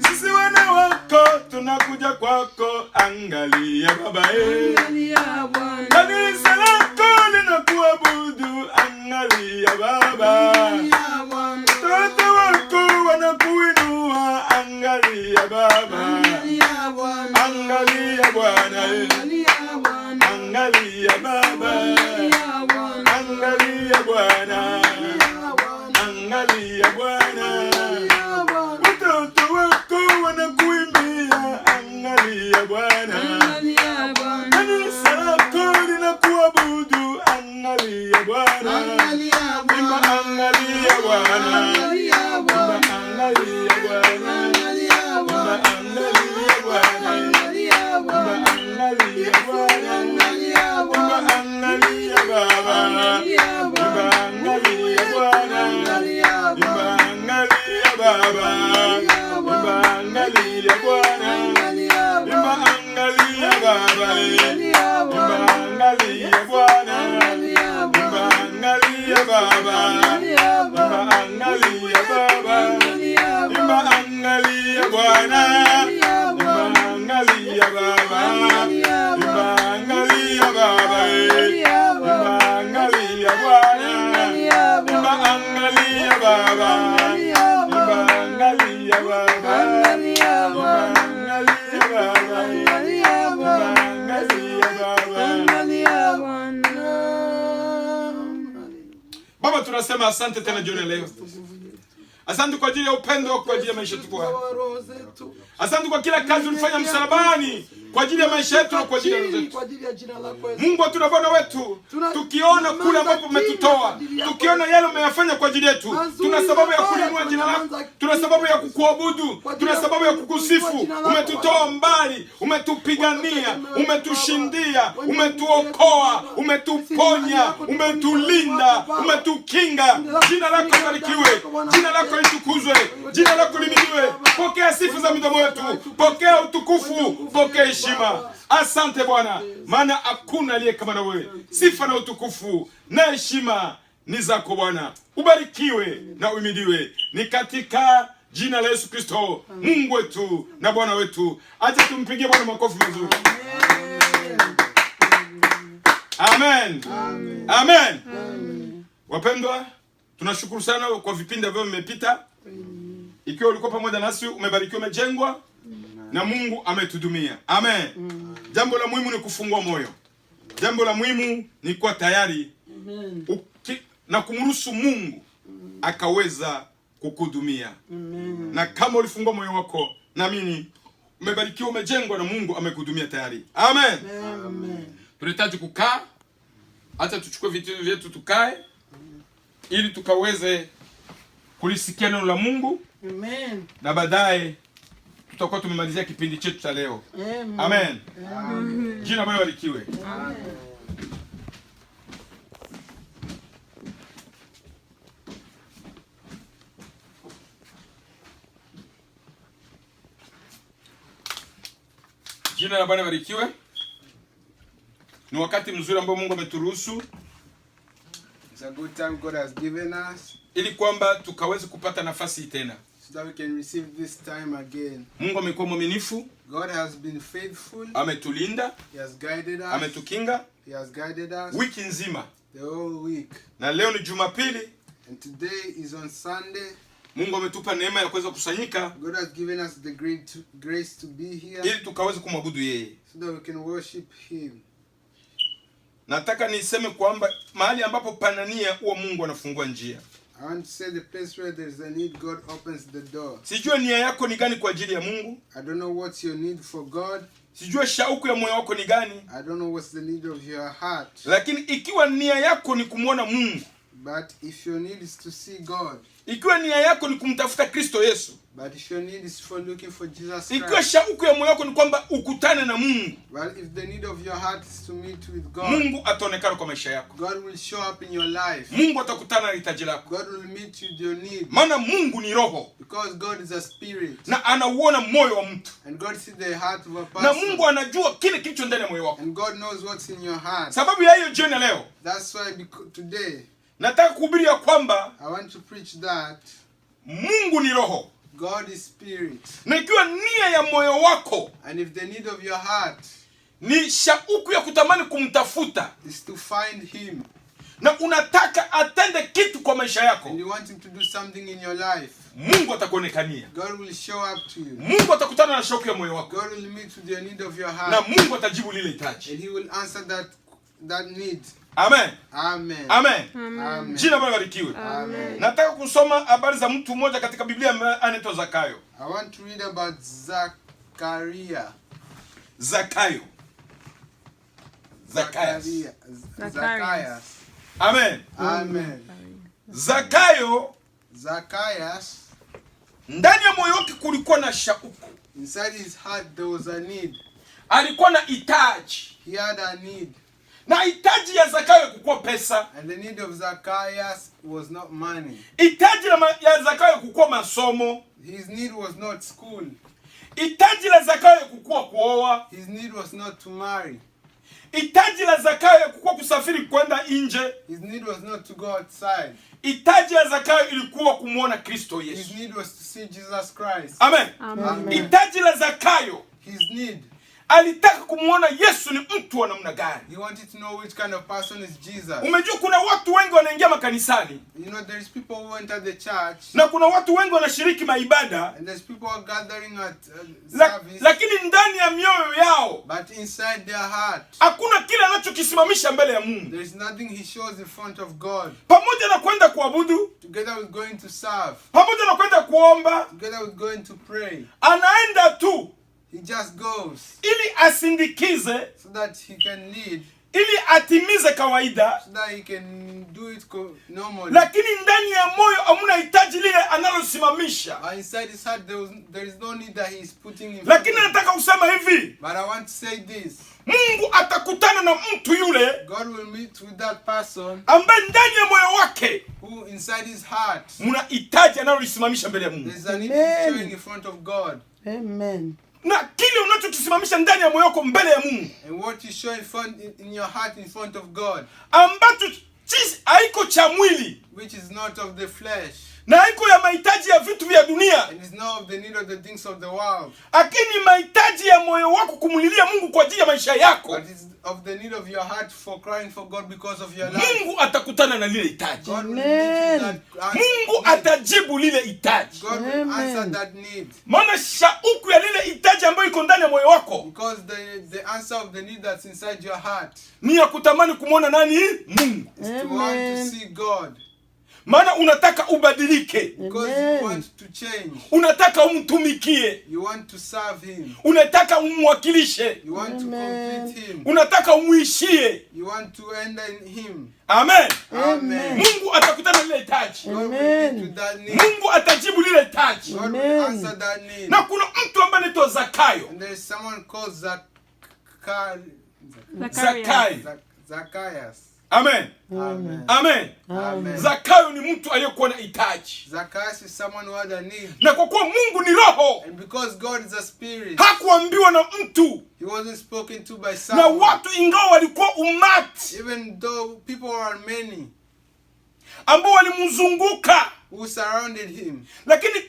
Sisi wana wako tunakuja kwako, angalia Baba. Kanisa lako linakuabudu, angalia Baba. Watoto wako wanakuinua, angalia Baba. Angalia Bwana, angalia Baba. Angalia Bwana, angalia Bwana. Watoto wako Imba angalia Bwana. Imba angalia Bwana. Imba angalia Bwana. Imba angalia Bwana. Imba angalia Baba. Imba angalia Bwana. Imba angalia Baba. Imba angalia Bwana. Imba angalia Baba. Imba angalia Bwana. Imba angalia Baba. Imba angalia Baba. Imba angalia Bwana. Imba angalia Baba. Imba angalia Baba. Imba angalia Bwana. Imba angalia Baba. Imba angalia Baba. Imba angalia Baba. Baba, tunasema asante tena jioni leo. Asante kwa ajili ya upendo wako kwa ajili ya maisha yetu Bwana. Asante kwa kila kazi ulifanya msalabani kwa ajili ya maisha yetu na kwa ajili ya roho zetu. Mungu, tuna Bwana wetu, tukiona kule ambapo umetutoa, tukiona yale umeyafanya kwa ajili yetu, tuna sababu ya kuinua jina lako, tuna sababu ya kukuabudu, tuna sababu ya kukusifu. Umetutoa mbali, umetupigania, umetushindia, umetuokoa, umetuponya, umetulinda, umetukinga. Jina lako libarikiwe, jina lako litukuzwe, jina lako limidiwe. Pokea sifa za midomo yetu, pokea utukufu, pokea heshima. Asante Bwana, maana hakuna aliye kama na wewe. Sifa na utukufu na heshima ni zako Bwana. Ubarikiwe na uimidiwe, ni katika jina la Yesu Kristo, Mungu wetu na Bwana wetu. Acha tumpigie Bwana makofi mazuri. Amen. Amen. Amen. Amen. Wapendwa, tunashukuru sana kwa vipindi ambavyo vimepita. Ikiwa ulikuwa pamoja nasi, umebarikiwa, umejengwa na Mungu ametudumia. Amen. Jambo la muhimu ni kufungua moyo. Jambo la muhimu ni kuwa tayari na kumruhusu Mungu akaweza kukudumia. Na kama ulifungua moyo wako, naamini umebarikiwa, umejengwa na Mungu amekudumia tayari. Amen. Amen. Tunahitaji kukaa, hata tuchukue vitu vyetu tukae, ili tukaweze kulisikia neno la Mungu. Amen. Na baadaye tutakuwa tumemalizia kipindi chetu cha leo. Amen. Amen. Amen. Jina Bwana libarikiwe. Amen. Jina la Bwana libarikiwe. Ni wakati mzuri ambao Mungu ameturuhusu. It's a good time God has given us, ili kwamba tukaweze kupata nafasi tena, so that we can receive this time again. Mungu amekuwa mwaminifu. God has been faithful. Ametulinda. He has guided us. Ametukinga. He has guided us wiki nzima. The whole week. Na leo ni Jumapili. And today is on Sunday. Mungu ametupa neema ya kuweza kusanyika. God has given us the grace to be here, ili tukaweze kumwabudu yeye, so that we can worship him. Nataka niseme kwamba mahali ambapo pana nia, huwa Mungu anafungua njia. I want to say the place where there is a need, God opens the door. Sijua nia yako ni gani kwa ajili ya Mungu. I don't know what's your need for God. Sijua shauku ya moyo wako ni gani. I don't know what's the need of your heart. Lakini ikiwa nia yako ni kumwona Mungu, but if your need is to see God, ikiwa nia yako ni kumtafuta Kristo Yesu, but if your need is for looking for Jesus Christ, ikiwa shauku ya moyo wako ni kwamba ukutane na Mungu, well, if the need of your heart is to meet with God, Mungu ataonekana kwa maisha yako. God will show up in your life. Mungu atakutana na hitaji lako. God will meet you with your need. Maana Mungu ni roho, because God is a spirit, na anauona moyo wa mtu, and God sees the heart of a person, na Mungu anajua kile kilicho ndani ya moyo wako. and God knows what's in your heart. Sababu ya hiyo jioni leo, that's why today nataka kuhubiri ya kwamba I want to preach that Mungu ni roho, God is spirit. Na ikiwa nia ya moyo wako, and if the need of your heart ni shauku ya kutamani kumtafuta, is to find him, na unataka atende kitu kwa maisha yako, and you want him to do something in your life, Mungu atakuonekania. God will show up to you. Mungu atakutana na shauku ya moyo wako, God will meet with your need of your heart, na Mungu atajibu lile hitaji, and he will answer that need. Amen. Amen. Amen. Amen. Jina Bwana libarikiwe. Amen. Nataka kusoma habari za mtu mmoja katika Biblia anaitwa Zakayo. I want to read about Zachariah. Zakayo. Zacchaeus. Amen. Amen. Zakayo, Zacchaeus, ndani ya moyo wake kulikuwa na shauku. inside his heart there was a need. Alikuwa na hitaji. He had a need. Na hitaji ya Zakayo kukuwa pesa. And the need of Zacchaeus was not money. Hitaji ya Zakayo kukuwa masomo. His need was not school. Hitaji la Zakayo kukuwa kuoa. His need was not to marry. Hitaji la Zakayo kukuwa kusafiri kwenda nje. His need was not to go outside. Hitaji ya Zakayo ilikuwa kumuona Kristo Yesu. His need was to see Jesus Christ. Amen. Amen. Hitaji la Zakayo, His need, alitaka kumuona Yesu ni mtu wa namna gani. he wanted to know which kind of person is Jesus. Umejua kuna watu wengi wanaingia makanisani You know, there is people who enter the church, na kuna watu wengi wanashiriki maibada, and there's people who are gathering at service, lakini ndani ya mioyo yao but inside their heart, hakuna kile anachokisimamisha mbele ya Mungu. there is nothing he shows in front of God. Pamoja na kwenda kuabudu, Together with going to serve, pamoja na kwenda kuomba, together with going to pray, anaenda tu he just goes ili asindikize, so that he can lead, ili atimize kawaida, so that he can do it normally. lakini ndani ya moyo hamuna hitaji lile analosimamisha. But inside his heart, there is no need that he is putting in front Lakini of nataka kusema hivi, But I want to say this. Mungu atakutana na mtu yule God will meet with that person ambaye ndani ya moyo wake who inside his heart muna hitaji analolisimamisha mbele ya Mungu. there's a need Amen. showing in front of God. Amen. Na kile unachokisimamisha ndani ya moyo wako mbele ya Mungu And what you show in your heart in front of God, ambacho haiko cha mwili which is not of the flesh, na haiko ya mahitaji ya vitu vya dunia, and is not of the need of the things of the world, lakini mahitaji ya moyo wako kumlilia Mungu kwa ajili ya maisha yako, but is of the need of your heart for crying for God because of your life. Mungu atakutana na lile hitaji. God will meet with that Mungu need. atajibu lile hitaji. God will Amen. answer that need. Maana shauku ya lile hitaji ambayo iko ndani ya moyo wako Because the answer of the need that's inside your heart ni ya kutamani kumwona nani? Mungu. is to want to see God. Maana unataka ubadilike, Because Amen. you want to change. unataka umtumikie, You want to serve him. unataka umwakilishe, You want to Amen. complete him. unataka umuishie. You want to enter in him. Amen. Amen. Mungu atakutana na lile hitaji. God will Amen. meet with that need. Mungu atajibu lile hitaji. God will Amen. answer that need. Na kuna mtu ambaye anaitwa Zakayo. And there is someone called Zacchaeus. Amen. Amen. Amen. Amen. Zakayo ni mtu aliyekuwa na hitaji. Zacchaeus is someone who had a need. Na kwa kuwa Mungu ni roho, And because God is a spirit, hakuambiwa na mtu, he wasn't spoken to by na someone. watu ingawa walikuwa umati Even though people are many ambao walimzunguka, who surrounded him, lakini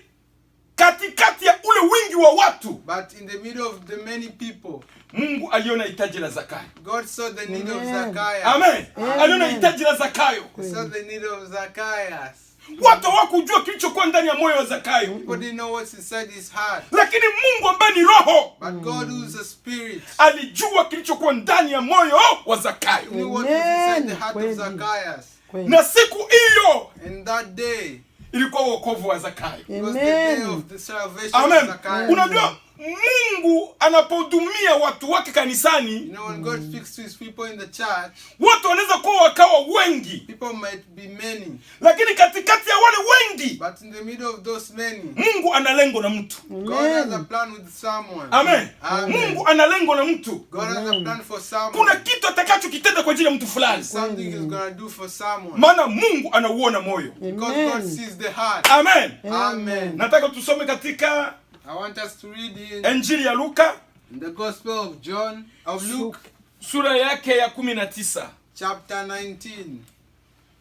katikati ya ule wingi wa watu, but in the middle of the many people, Mungu aliona hitaji la Zakayo. God saw the need of Amen. Zacchaeus. Amen. Amen. Aliona hitaji la Zakayo. He saw the need of Zacchaeus. Watu hawakujua kilichokuwa ndani ya moyo wa Zakayo, People didn't know what's inside his heart. lakini Mungu ambaye ni roho But God, who is a spirit, alijua kilichokuwa ndani ya moyo wa Zakayo. knew what was inside the heart of Kweli. Zacchaeus. Kweli. Na siku hiyo And that day, ilikuwa wokovu wa Zakayo. it was the day Amen. of the salvation of Amen. Zacchaeus. Unajua Mungu anapohudumia watu wake You kanisani, know, when God speaks to his people in the church, watu wanaweza kuwa wakawa wengi, people might be many. lakini katikati ya wale wengi But in the middle of those many, Mungu ana lengo na mtu. God has a plan with someone. Amen. Amen. Mungu ana lengo na mtu. God has a plan for someone. Kuna kitu atakachokitenda kwa ajili ya mtu fulani, Something he's going to do for someone. maana Mungu anauona moyo. Because God Amen. sees the heart. Amen. Amen. Nataka tusome katika I want us to read in Injili ya Luka the Gospel of John, of Luke, sura yake ya 19, chapter 19.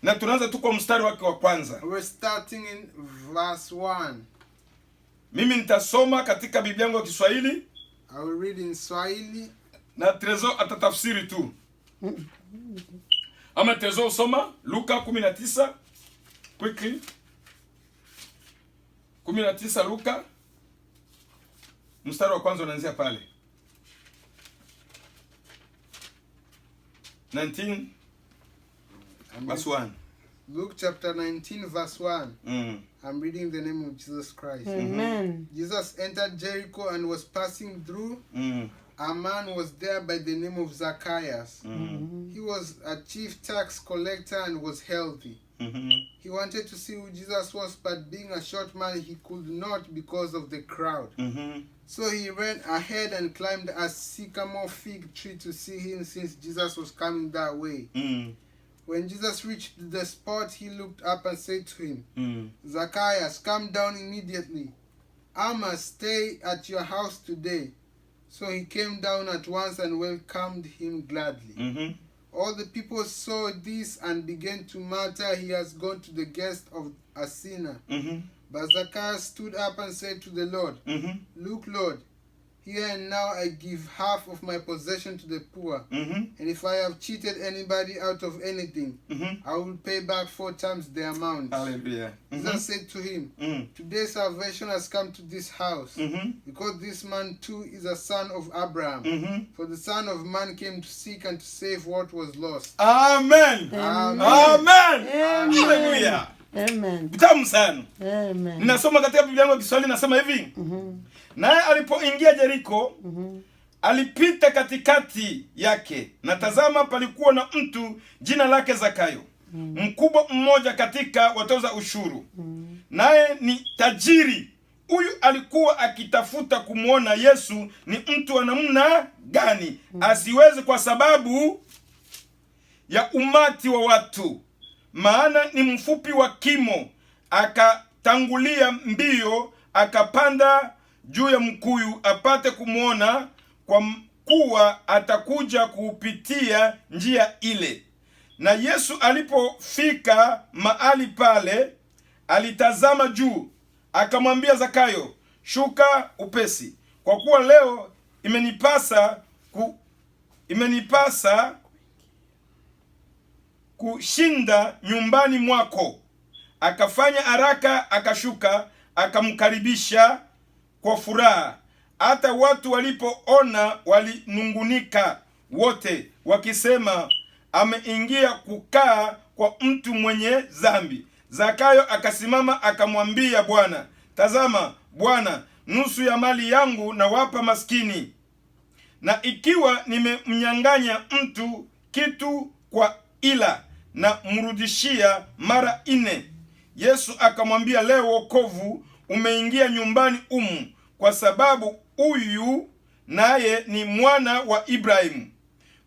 na tunaanza tu kwa mstari wake wa kwanza. We're starting in verse 1. Mimi nitasoma katika Biblia yangu ya Kiswahili I will read in Swahili. na Trezo atatafsiri tu. Ama Trezo usoma Luka 19 quickly. 19 Luka mstari wa kwanza unaanzia pale. 19 verse 1. Luke chapter 19 verse 1. Mm. I'm reading the name of Jesus Christ. Amen. Jesus entered Jericho and was passing through. Mm. a man was there by the name of Zacchaeus. He was a chief tax collector and was healthy. He wanted to see who Jesus was, but being a short man, he could not because of the crowd. So he ran ahead and climbed a sycamore fig tree to see him, since Jesus was coming that way. When Jesus reached the spot, he looked up and said to him, Zacchaeus, come down immediately. I must stay at your house today. So he came down at once and welcomed him gladly. All the people saw this and began to mutter, he has gone to the guest of a sinner. But Zacchaeus stood up and said to the Lord, Look, Lord, here and now I give half of my possession to the poor. And if I have cheated anybody out of anything, I will pay back 4 times the amount. Hallelujah. Jesus said to him, Today salvation has come to this house, because this man too is a son of Abraham. For the Son of Man came to seek and to save what was lost. Amen. Amen. Hallelujah. Amen. Vitamu sana. Amen. Ninasoma katika Biblia yangu ya Kiswahili, nasema hivi. Naye alipoingia Jeriko, alipita katikati yake, na tazama palikuwa na mtu jina lake Zakayo, mkubwa mmoja katika watoza ushuru. Naye ni tajiri. Huyu alikuwa akitafuta kumwona Yesu ni mtu wa namna gani, asiweze kwa sababu ya umati wa watu, maana ni mfupi wa kimo. Akatangulia mbio, akapanda juu ya mkuyu apate kumwona, kwa kuwa atakuja kupitia njia ile. Na Yesu alipofika mahali pale, alitazama juu, akamwambia Zakayo, shuka upesi, kwa kuwa leo imenipasa kushinda nyumbani mwako. Akafanya haraka, akashuka, akamkaribisha kwa furaha. Hata watu walipoona walinungunika wote, wakisema, ameingia kukaa kwa mtu mwenye dhambi. Zakayo akasimama akamwambia Bwana, tazama Bwana, nusu ya mali yangu nawapa maskini, na ikiwa nimemnyang'anya mtu kitu kwa ila, na mrudishia mara 4. Yesu akamwambia, leo wokovu umeingia nyumbani umu, kwa sababu huyu naye ni mwana wa Ibrahimu.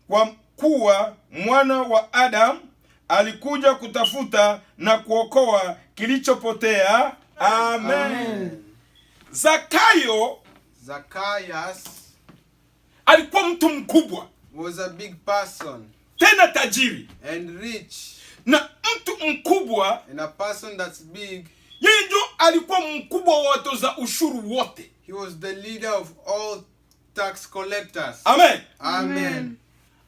Kwa kuwa mwana wa Adamu alikuja kutafuta na kuokoa kilichopotea. Amen. Zacchaeus alikuwa mtu mkubwa, was a big person tena tajiri. and rich, Na mtu mkubwa, and a person that's big, yeye ndio alikuwa mkubwa wa watoza ushuru wote. he was the leader of all tax collectors. Amen. Amen.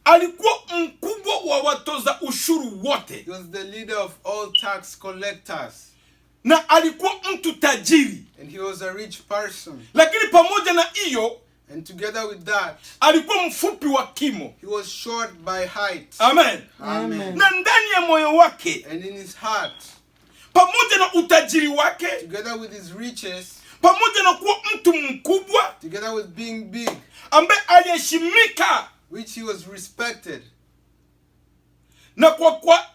Alikuwa mkubwa wa watoza ushuru wote, He was the leader of all tax collectors, na alikuwa mtu tajiri. and he was a rich person. Lakini pamoja na hiyo, And together with that, alikuwa mfupi wa kimo. he was short by height. Amen. Amen. Na ndani ya moyo wake, And in his heart, pamoja na utajiri wake, together with his riches, pamoja na kuwa mtu mkubwa together with being big, ambaye aliheshimika, which he was respected, na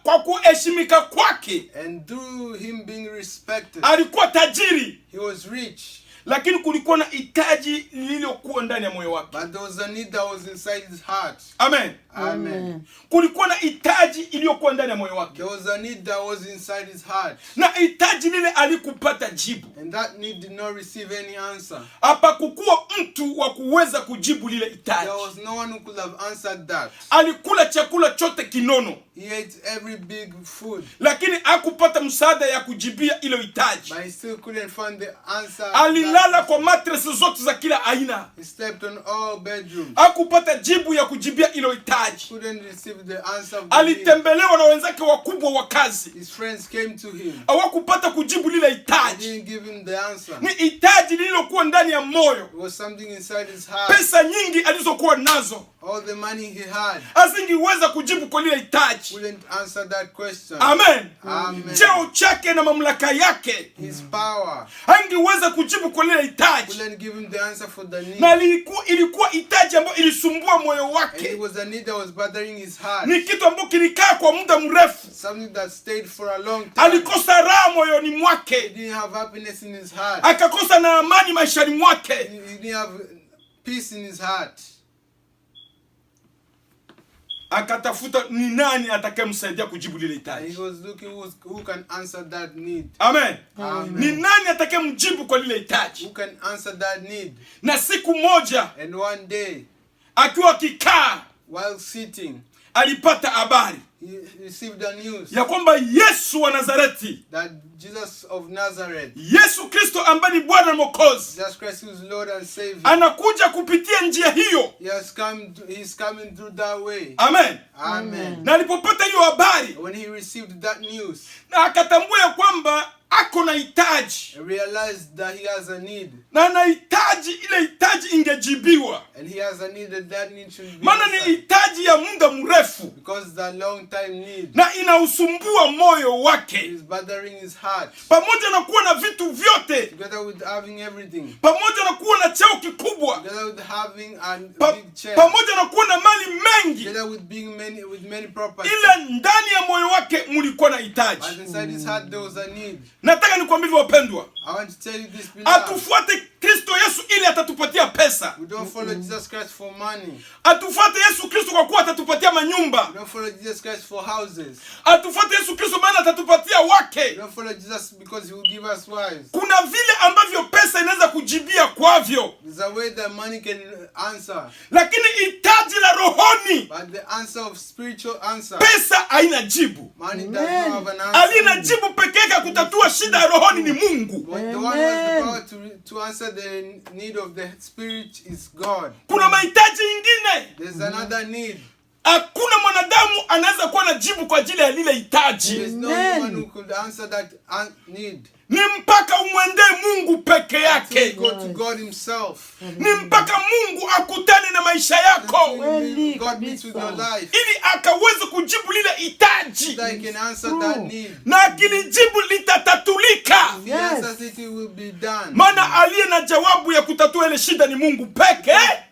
kwa kuheshimika kwake and through him being respected, alikuwa tajiri, he was rich. lakini kulikuwa na hitaji lililokuwa ndani ya moyo wake. But there was a need that was inside his heart. Amen. Amen. Kulikuwa na hitaji iliyokuwa ndani ya moyo wake, There was a need that was inside his heart. na hitaji lile alikupata jibu. And that need did not receive any answer. Hapakukuwa mtu wa kuweza kujibu lile hitaji. There was no one who could have answered that. Alikula chakula chote kinono, He ate every big food, lakini hakupata msaada ya kujibia ilo hitaji. but he still couldn't find the answer. Alilala kwa mattress zote za kila aina, He slept on all bedrooms. hakupata jibu ya kujibia ilo hitaji. hitaji. couldn't receive the answer of the need. Alitembelewa na wenzake wakubwa wa kazi, His friends came to him. hawakupata kujibu lile They hitaji. didn't give him the answer. Ni hitaji lililokuwa ndani ya moyo. It was something inside his heart. Pesa nyingi alizokuwa nazo All the money he had hazingeweza kujibu kwa lile hitaji. wouldn't answer that question. Amen. Amen. Cheo chake na mamlaka yake His power hangeweza kujibu kwa lile hitaji, wouldn't give him the answer for the need. na ilikuwa hitaji ambayo ilisumbua moyo And it wake. was a need that was bothering his heart. Ni kitu ambacho kilikaa kwa muda mrefu. Something that stayed for a long time. Alikosa raha moyoni He mwake, didn't have happiness in his heart. akakosa na amani maishani mwake. He didn't have peace in his heart. Akatafuta ni nani atakayemsaidia kujibu lile And hitaji. he was looking who can answer that need. Amen. Amen. Ni nani atakayemjibu kwa lile hitaji? Who can answer that need? Na siku moja And one day, akiwa kikaa, while sitting, alipata habari he received the news ya kwamba Yesu wa Nazareti, that Jesus of Nazareth, Yesu Kristo ambaye ni Bwana na Mwokozi, Jesus Christ, who is Lord and Savior, anakuja kupitia njia hiyo. he's coming through that way. Amen. Amen. Na alipopata hiyo habari, When he received that news, na akatambua ya kwamba ako na hitaji, he realized that he has a need. na anahitaji ile hitaji ingejibiwa, And he has a need, and that need should be maana ni answered. hitaji ya muda mrefu Because the long time need na inausumbua moyo wake, is bothering his heart. pamoja na kuwa na vitu vyote, Together with having everything, pamoja na kuwa na cheo kikubwa, together with having a pa, big chair, pamoja na kuwa na mali mengi, together with being with many properties. ila ndani ya moyo wake mlikuwa na hitaji. But inside his heart there was a need. Nataka nikwambie wapendwa, I want to tell you this, beloved. atufuate Kristo Yesu ili atatupatia pesa. We don't follow Jesus Christ for money. Atufuate Yesu Kristo kwa kuwa atatupatia manyumba. We don't follow Jesus Christ for houses. Atufuate Yesu Kristo maana atatupatia We wake. don't follow Jesus because he will give us wives. Kuna vile ambavyo pesa inaweza kujibia kwavyo, There's a way that money can answer. lakini hitaji la rohoni, But the answer of spiritual answer, pesa haina jibu. money does not have an Aliye na answer. jibu peke yake kutatua shida ya rohoni ni Mungu. But the one who has the power to answer the need of the spirit is God. Kuna mahitaji ingine, There's another need. hakuna mwanadamu anaweza kuwa na jibu kwa ajili ya lile hitaji. There's no human who could answer that need. Ni mpaka umwendee Mungu peke To yake. go to God himself. Ni mpaka Mungu akutane na maisha yako Until God meets with your life. ili akaweze kujibu lile hitaji, That he can answer that need. na akilijibu litatatulika, If he answers it, it will be done. maana aliye na jawabu ya kutatua ile shida ni Mungu peke yake.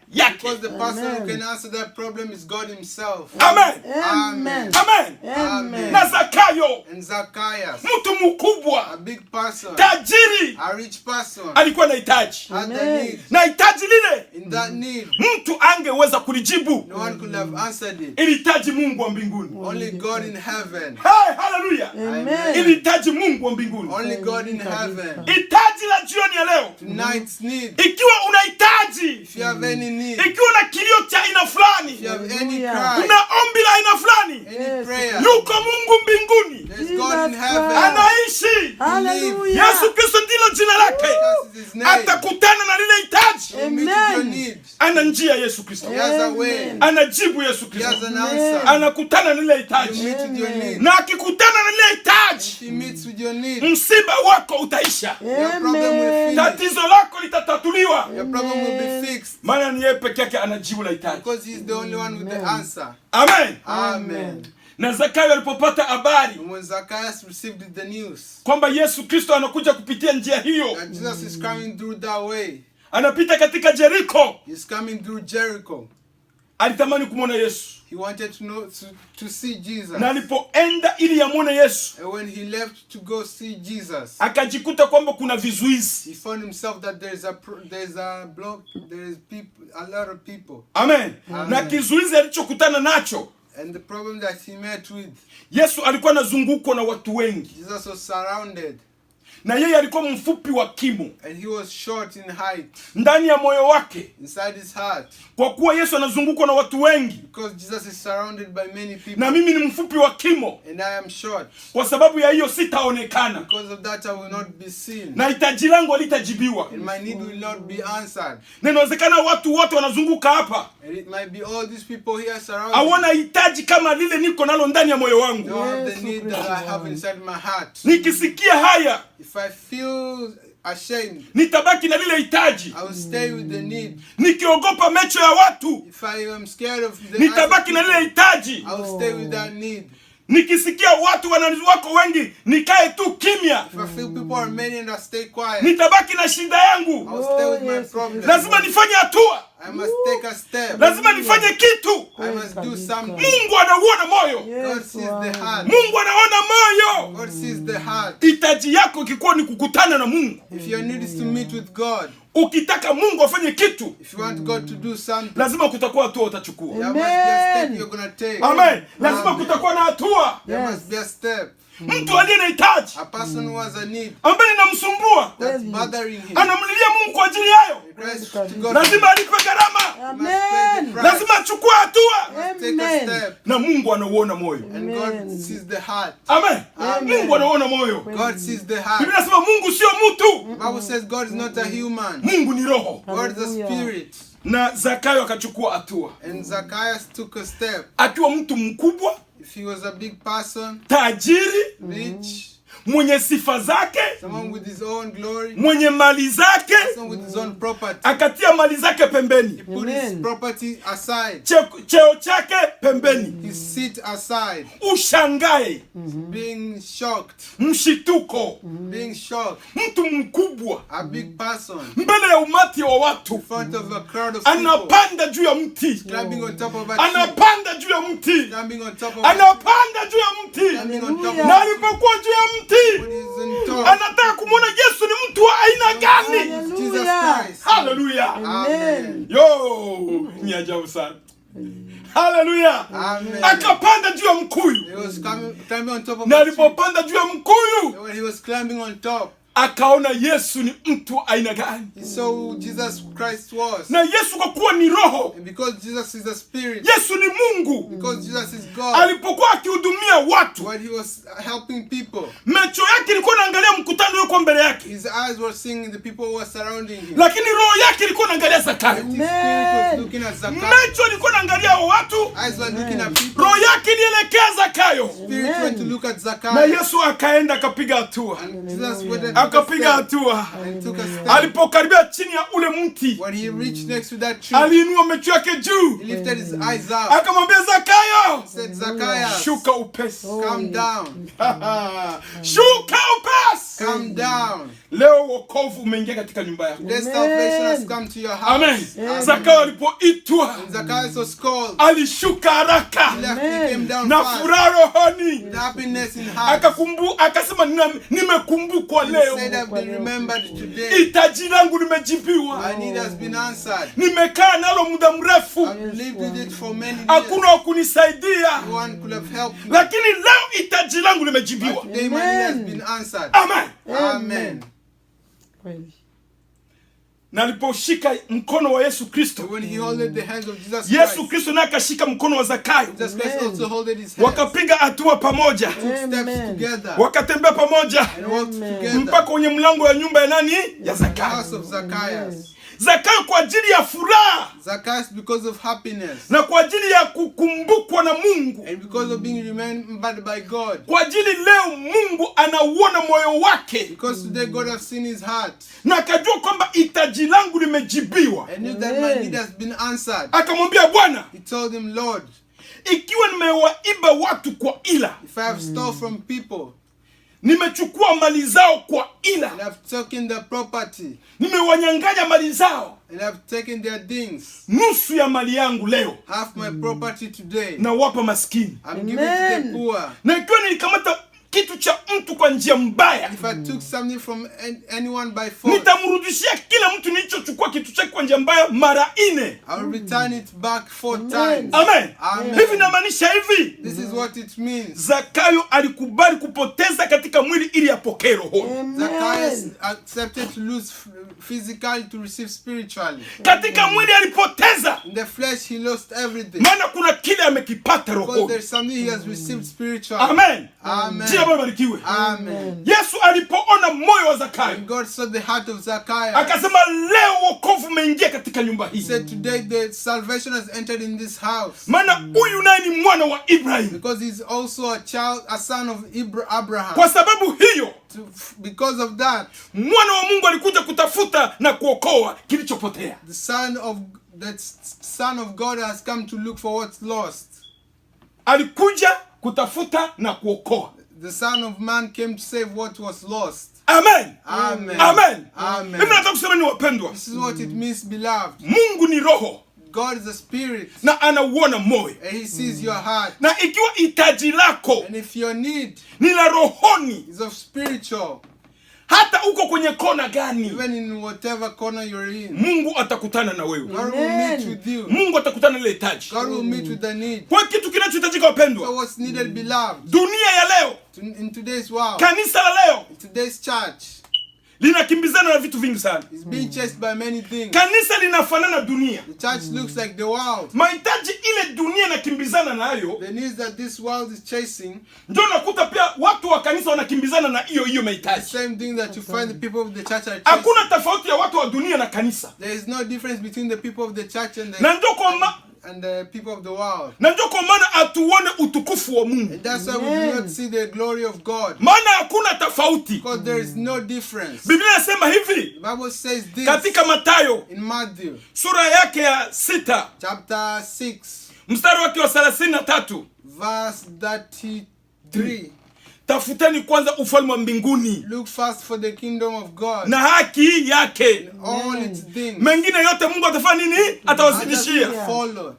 Because the person who can answer that problem is God himself. Amen. Amen. Amen. Amen. Na Zakayo, And Zacchaeus, mtu mkubwa, a big person, tajiri, a rich person, alikuwa na hitaji, had the need. na hitaji lile In that need, mtu angeweza kulijibu, no one could have answered it. ilihitaji Mungu wa mbinguni. Only God in heaven. Hey, hallelujah. Amen. Ilihitaji Mungu wa mbinguni. Only God in heaven. Hitaji la jioni ya leo, Tonight's need. ikiwa unahitaji, If you have any need, ikiwa una kilio cha aina fulani, if you have any Hallelujah. cry, una ombi la aina fulani, any prayer, yuko Mungu mbinguni, there's God in Jesus heaven. anaishi. Hallelujah. Yesu Kristo ndilo jina lake. That is his name. Atakutana na lile hitaji. He'll meet with your Amen. need. Ana njia Yesu Kristo, He has a way. Amen. anajibu Yesu He has Kristo, an answer. anakutana na lile He'll hitaji, meet with your need. na akikutana na lile hitaji, He meets with your need. msiba wako utaisha, Your problem will Amen. finish. tatizo lako litatatuliwa, Your problem will be fixed. maana ni yeye peke yake anajibu la hitaji. Because he's the only one with the answer. Amen. Amen. Na Zakayo alipopata habari And when Zacchaeus received the news kwamba Yesu Kristo anakuja kupitia njia hiyo, that Jesus is coming through that way, anapita katika Jeriko, he's coming through Jericho. alitamani kumwona Yesu, He wanted to see Jesus. na alipoenda ili yamwone Yesu, And when he left to go see Jesus, akajikuta kwamba kuna vizuizi. he found himself that there's a block, there is people, a lot of people. Amen. Amen. Na kizuizi alichokutana nacho, And the problem that he met with, Yesu alikuwa anazungukwa na watu wengi, Jesus was surrounded. na yeye alikuwa mfupi wa kimo and he was short in height. ndani ya moyo wake, Inside his heart, kwa kuwa Yesu anazungukwa na watu wengi because Jesus is surrounded by many people, na mimi ni mfupi wa kimo, and I am short. kwa sababu ya hiyo sitaonekana Because of that, I will not be seen, na hitaji langu halitajibiwa. and my need will not be answered. Na inawezekana watu wote wanazunguka hapa And it might be all these people here surrounding. hawana hitaji kama lile niko nalo ndani ya moyo They wangu. don't have the need that I have inside my heart. Nikisikia haya, If I feel ashamed, nitabaki na lile hitaji. I will stay with the need. Nikiogopa macho ya watu, If I am scared of the nitabaki na lile hitaji. I will stay with that need. Nikisikia watu wako wengi, nikae tu kimya, If I feel people are many and I stay quiet, nitabaki na shida I yangu. will stay with my problem. Lazima nifanye hatua, I must take a step. lazima nifanye kitu. I must do something. Mungu anauona moyo, God sees the heart. Mungu anaona moyo. God sees the heart. Hitaji yako ikikuwa ni kukutana na Mungu, If your need is to meet with God, ukitaka Mungu afanye kitu, if you want God to do something, lazima kutakuwa hatua utachukua. there must be a step you're going to take. Amen. Lazima kutakuwa na hatua. There must be a step. Mtu aliye na hitaji A person who has a need ambaye inamsumbua, that's bothering him, anamlilia Mungu kwa ajili yayo, he cries to God. lazima alipe gharama, He must pay the price. lazima achukue hatua, Take a step. na Mungu anauona moyo. And God sees the heart. Amen. Mungu anauona moyo. God sees the heart. Biblia inasema Mungu sio mtu, The Bible says God is not a human. Mungu ni roho. God is a spirit. Na Zakayo akachukua hatua, And Zacchaeus took a step. akiwa mtu mkubwa, If he was a big person, tajiri, rich, mwenye sifa zake, someone with his own glory, mwenye mali zake, someone with his own property, akatia mali zake pembeni, put his property aside, cheo chake pembeni. his seat aside, Ushangae, being shocked, mshituko, being shocked. mtu mkubwa A big person mbele ya umati wa in watu front of a crowd of people, anapanda juu ya mti, climbing on top of a tree, anapanda juu ya mti, climbing on top of a anapanda juu ya mti. climbing on top of Na alipokuwa juu ya mti, when he's on top. anataka kumwona Yesu ni mtu wa aina gani. Jesus Christ. Haleluya! Amen. Yo, ni ajabu sana. Haleluya! Amen. Akapanda juu ya mkuyu, He was climbing on top of na a tree. alipopanda juu ya mkuyu, When he was climbing on top, akaona Yesu ni mtu wa aina gani. he saw who Jesus Christ was. Na Yesu kwa kuwa ni roho, And because Jesus is a spirit, Yesu ni Mungu, because Jesus is God, alipokuwa akihudumia watu, when he was helping people, macho yake ilikuwa inaangalia mkutano yuko mbele yake, his eyes were seeing the people who were surrounding him. lakini roho yake ilikuwa inaangalia Zakayo. His spirit was looking at Zacchaeus. Macho ilikuwa inaangalia hao watu, Eyes were looking at people. roho yake ilielekea Zakayo. Spirit went to look at Na Zacchaeus. Yesu akaenda akapiga hatua, And Jesus went akapiga hatua. and took a step. Alipokaribia chini ya ule mti, When he reached next to that tree, aliinua macho yake juu, he lifted his eyes up. akamwambia Zakayo, Said, Zacchaeus, shuka upesi. calm down. Shuka upesi. Calm down. Leo wokovu umeingia katika nyumba yako. This salvation has come to your house. Amen. Zakayo alipoitwa, Zacchaeus was called. alishuka haraka He left, he came down na fast. furaha rohoni, With happiness in heart. akasema nimekumbukwa He leo, said, I've been remembered today. hitaji langu limejibiwa, My need has been answered. nimekaa nalo muda mrefu, I've lived with it for many years. hakuna wa kunisaidia, No one could have helped me. lakini leo hitaji langu limejibiwa. Today my need has been answered. Amen. Amen. Na aliposhika mkono wa Yesu Kristo, So when he holded the hands of Jesus Yesu Christ, Kristo naye akashika mkono wa Zakayo, Jesus Christ also holded his hands. wakapiga hatua pamoja, Took steps together wakatembea pamoja and walked together. mpaka kwenye mlango ya nyumba ya nani? Ya The Zakayo. house of Zacchaeus. Zakayo kwa ajili ya furaha Zacchaeus because of happiness na kwa ajili ya kukumbukwa na Mungu, and because of being remembered by God. kwa ajili leo Mungu anauona moyo wake Because today God has seen his heart na akajua kwamba hitaji langu limejibiwa. and knew that my need has been answered. Akamwambia Bwana, He told him, Lord, ikiwa nimewaiba watu kwa ila, if I have stole from people nimechukua mali zao kwa and ila, I've taken their property nimewanyang'anya mali zao, and I've taken their things, nusu ya mali yangu leo half my property today, na wapa maskini. I'm giving to the poor. Na ikiwa nilikamata kitu cha mtu kwa njia mbaya, if I took something from anyone by force, nitamrudishia kila mtu nilichochukua kitu chake kwa njia mbaya mara 4. I will return it back 4 times. Amen. Amen. Hivi namaanisha hivi, This is what it means. Zakayo alikubali kupoteza katika mwili ili apokee rohoni. Zacchaeus accepted to lose physically to receive spiritually. Katika mwili alipoteza, In the flesh he lost everything. maana kuna kile amekipata Because rohoni. there's something he has received spiritually. Amen. Amen. Jina Bwana barikiwe. Amen. Yesu alipoona moyo wa Zakayo, And God saw the heart of Zacchaeus. akasema leo wokovu umeingia katika nyumba He hii, said, today the salvation has entered in this house. maana huyu naye ni mwana wa Ibrahim. Because he's also a son of Abraham. Kwa sababu hiyo, Because of that, mwana wa Mungu alikuja kutafuta na kuokoa kilichopotea. the son of God has come to look for what's lost. Alikuja kutafuta na kuokoa. The Son of Man came to save what was lost. Amen. Amen. Amen. Amen. Hivi nataka kusema ni wapendwa, This is what it means, beloved. Mungu ni roho God is a spirit, na anauona moyo, and he sees your heart. na ikiwa hitaji lako And if your need ni la rohoni, is of spiritual, hata uko kwenye kona gani, even in whatever corner you're in, Mungu atakutana na wewe. God will meet with you. Mungu atakutana na ile hitaji. God will meet with the need. Kwa kitu kinachohitajika So wapendwa, what's needed, beloved, dunia ya leo, in today's world, kanisa la leo in today's church, linakimbizana na vitu vingi sana. is being chased by many things. Kanisa linafanana dunia, The church looks like the world. mahitaji ile dunia inakimbizana nayo, The needs that this world is chasing, ndio nakuta pia watu wa kanisa wanakimbizana na hiyo the mahitaji. same thing that you find the people of the church are chasing. Hakuna tofauti ya watu wa dunia na kanisa, There is no difference between the people of the church and na ndio the people of the world. kwa maana atuone utukufu wa Mungu, And that's why we do not see the glory of God. maana hakuna tofauti. Because there is no difference. Biblia inasema hivi The Bible says this katika Mathayo in Matthew sura yake ya 6 chapter 6 mstari wake wa 33, verse 33. tafuteni kwanza ufalme wa mbinguni Look first for the kingdom of God, na haki yake, all its things, mengine yote Mungu atafanya nini? others Atawazidishia. will follow.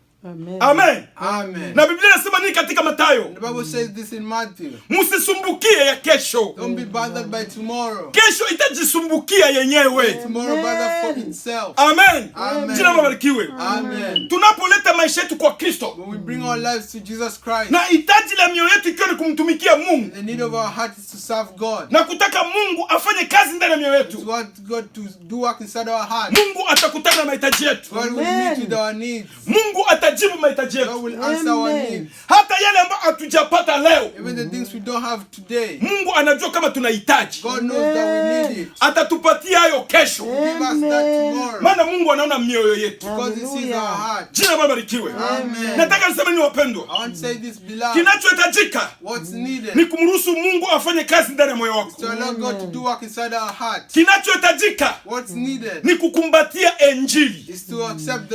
Amen. Amen. Na Biblia inasema nini katika Mathayo? The Bible says this in Matthew. Msisumbukie ya kesho, Don't be bothered by tomorrow. kesho itajisumbukia yenyewe. Tomorrow bother for itself. Amen. Amen. Jina libarikiwe. Amen. Tunapoleta maisha yetu kwa Kristo, When we bring our lives to Jesus Christ, na hitaji la mioyo yetu ikiwa ni kumtumikia Mungu the need of our heart is to serve God. na kutaka Mungu afanye kazi ndani ya mioyo To yetu, want God to do work inside our heart. Mungu atakutana na mahitaji yetu. God will meet with our needs. Mungu atajibu mahitaji God yetu, will answer our needs. hata yale ambayo hatujapata leo. Even the things we don't have today, Mungu anajua kama tunahitaji, God knows that we need it. atatupatia hayo kesho, Give us that tomorrow. maana Mungu anaona mioyo yetu. Because he sees our heart. Jina Bwana barikiwe. Amen. Nataka niseme ni wapendwa, I want to say this, beloved. kinachohitajika What's needed ni kumruhusu Mungu afanye kazi ndani ya moyo wako. to allow God to do work inside our heart. Kinachohitajika What's needed ni kukumbatia Injili is to accept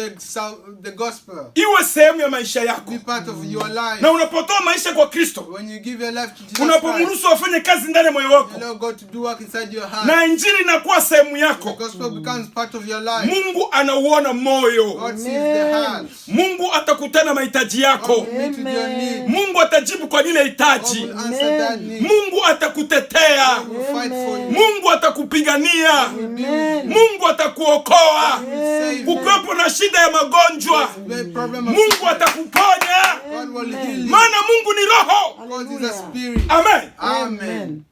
the gospel, iwe sehemu ya maisha yako, be part of your life. na unapotoa maisha kwa Kristo, When you give your life to Jesus Christ, unapomruhusu afanye kazi ndani ya moyo you wako, allow God to do work inside your heart. na Injili inakuwa sehemu The yako, gospel becomes part of your life. Mungu anauona moyo. God sees the heart. Mungu atakutana mahitaji God yako. will meet with your need. Mungu atajibu kwa lile God hitaji. will answer that need. Mungu atakutetea. God will fight for you. Mungu atakupigania. He will be with you. Mungu atakuokoa. He will save you. Ukiwepo na shida ya magonjwa, The problem of Mungu atakuponya, God will heal you. maana Mungu ni roho. God is a spirit. Amen. Amen.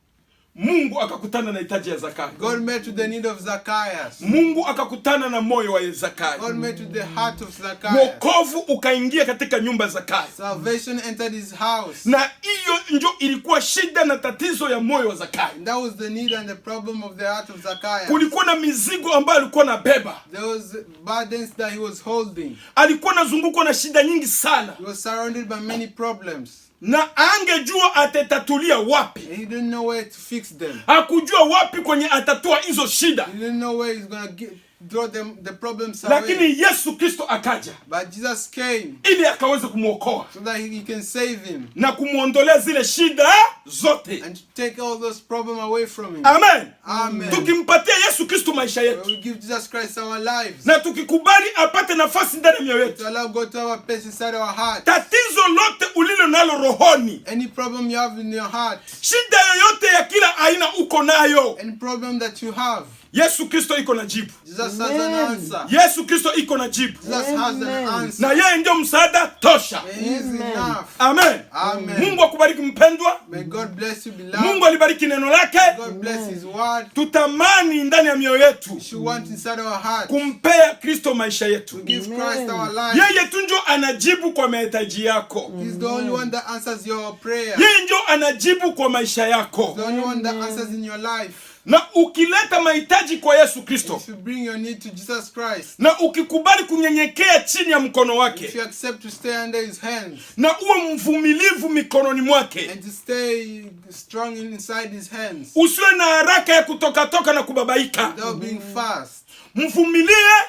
Mungu akakutana na hitaji ya Zakayo. God met with the need of Zacchaeus. Mungu akakutana na moyo wa Zakayo. God met with the heart of Zacchaeus. Wokovu ukaingia katika nyumba ya Zakayo. Salvation entered his house. Na hiyo ndio ilikuwa shida na tatizo ya moyo wa Zakayo. And that was the need and the problem of the heart of Zacchaeus. Kulikuwa na mizigo ambayo alikuwa anabeba. There was burdens that he was holding. Alikuwa anazungukwa na shida nyingi sana, He was surrounded by many problems. na angejua atatatulia wapi. And he didn't know where to fix them. Hakujua wapi kwenye atatua hizo shida. He didn't know where he's going to throw the problems away. Lakini Yesu Kristo akaja But Jesus came ili akaweze kumuokoa so that he can save him na kumuondolea zile shida zote. and to take all those problems away from him. Amen. Amen. Tukimpatia Yesu Kristo maisha yetu We give Jesus Christ our lives. na tukikubali apate nafasi ndani ya mioyo yetu, To allow God to have a place inside our heart. tatizo lote ulilo nalo rohoni, Any problem you have in your heart, shida yoyote ya kila aina uko nayo, any problem that you have, Yesu Kristo iko na jibu. Jesus has an answer. Yesu Kristo iko na jibu, Jesus has an answer. na yeye ndio msaada tosha. He is enough. Amen. Amen. Mungu akubariki mpendwa. May God bless you, beloved. Mungu alibariki neno lake. God bless his word. Tutamani ndani ya mioyo yetu We should want inside our heart kumpea Kristo maisha to yetu. give Christ our life. Yeye tu ndio anajibu kwa mahitaji yako. He's the only one that answers your prayer. Yeye ndio anajibu kwa maisha yako. The only one that answers in your life. Na ukileta mahitaji kwa Yesu Kristo, If you bring your need to Jesus Christ, na ukikubali kunyenyekea chini ya mkono if wake, you accept to stay under his hands na uwe mvumilivu mikononi mwake, and to stay strong inside his hands usiwe na haraka ya kutoka na kubabaika. without being fast, Mvumilie,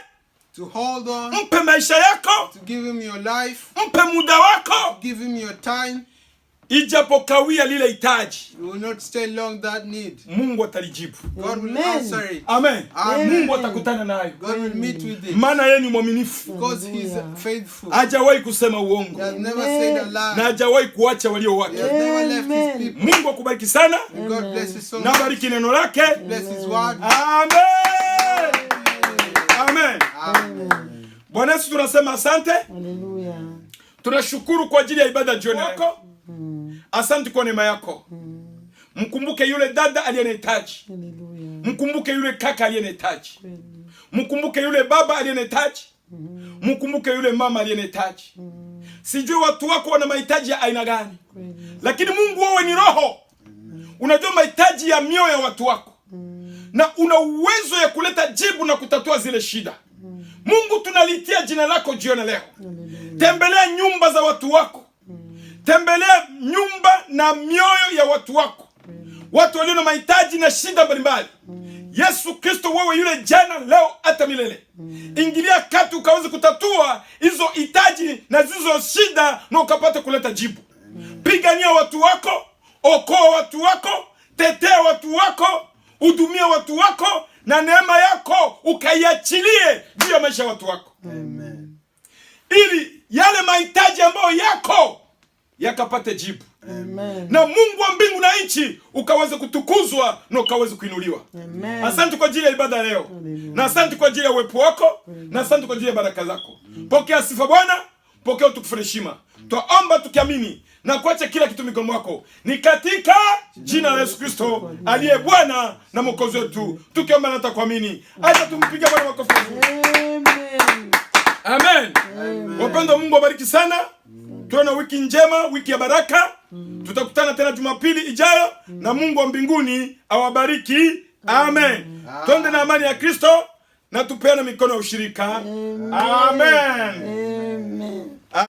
to hold on, mpe maisha yako, to give him your life, mpe muda wako, give him your time. ijapokawia lile hitaji, You will not stay long that need. Mungu atalijibu. God will Amen. answer it. Amen. Amen. Mungu atakutana nayo, God will meet with it maana yeye ni mwaminifu, because he is faithful. hajawahi kusema He uongo has never said a na lie. hajawahi kuacha walio He wake. has never left his people. Mungu akubariki sana, May God bless you so na much. bariki neno lake. Bless his word. Amen. Amen. Amen. Bwana Yesu, tunasema asante. Haleluya. Tunashukuru kwa ajili ya ibada jioni yako. Asante kwa neema yako. Mkumbuke yule dada aliyenihitaji. Haleluya. Mkumbuke yule kaka aliyenihitaji. Mkumbuke yule baba aliyenihitaji. Mkumbuke yule mama aliyenihitaji. Sijui watu wako wana mahitaji ya aina gani, lakini Mungu wewe ni roho. Unajua mahitaji ya mioyo ya watu wako, na una uwezo ya kuleta jibu na kutatua zile shida. Mungu, tunalitia jina lako jioni leo. Tembelea nyumba za watu wako. Tembelea nyumba na mioyo ya watu wako, watu walio na mahitaji na shida mbalimbali. Yesu Kristo, wewe yule jana, leo, hata milele. Ingilia kati ukaweze kutatua hizo hitaji na hizo shida, na ukapata kuleta jibu. Pigania watu wako, okoa watu wako, tetea watu wako, hudumia watu wako, na neema yako ukaiachilie juu ya maisha ya watu wako. Amen. Ili yale mahitaji ambayo yako yakapate jibu. Amen. Na Mungu wa mbingu na nchi ukaweze kutukuzwa na ukaweze kuinuliwa. Amen. Asante kwa ajili ya ibada leo. Na asante kwa ajili ya uwepo wako. Na asante kwa ajili ya baraka zako. Pokea sifa Bwana, pokea utukufu na heshima. Twaomba tukiamini na kuacha kila kitu mikononi mwako. Ni katika jina la Yesu Kristo aliye Bwana na Mwokozi wetu. Tukiomba na kuamini. Acha tumpige Bwana makofi. Amen. Amen. Wapendwa, Mungu awabariki sana. Tuwe na wiki njema, wiki ya baraka. Tutakutana tena Jumapili ijayo, na Mungu wa mbinguni awabariki. Amen. Twende na amani ya Kristo na tupeane mikono ya ushirika. Amen.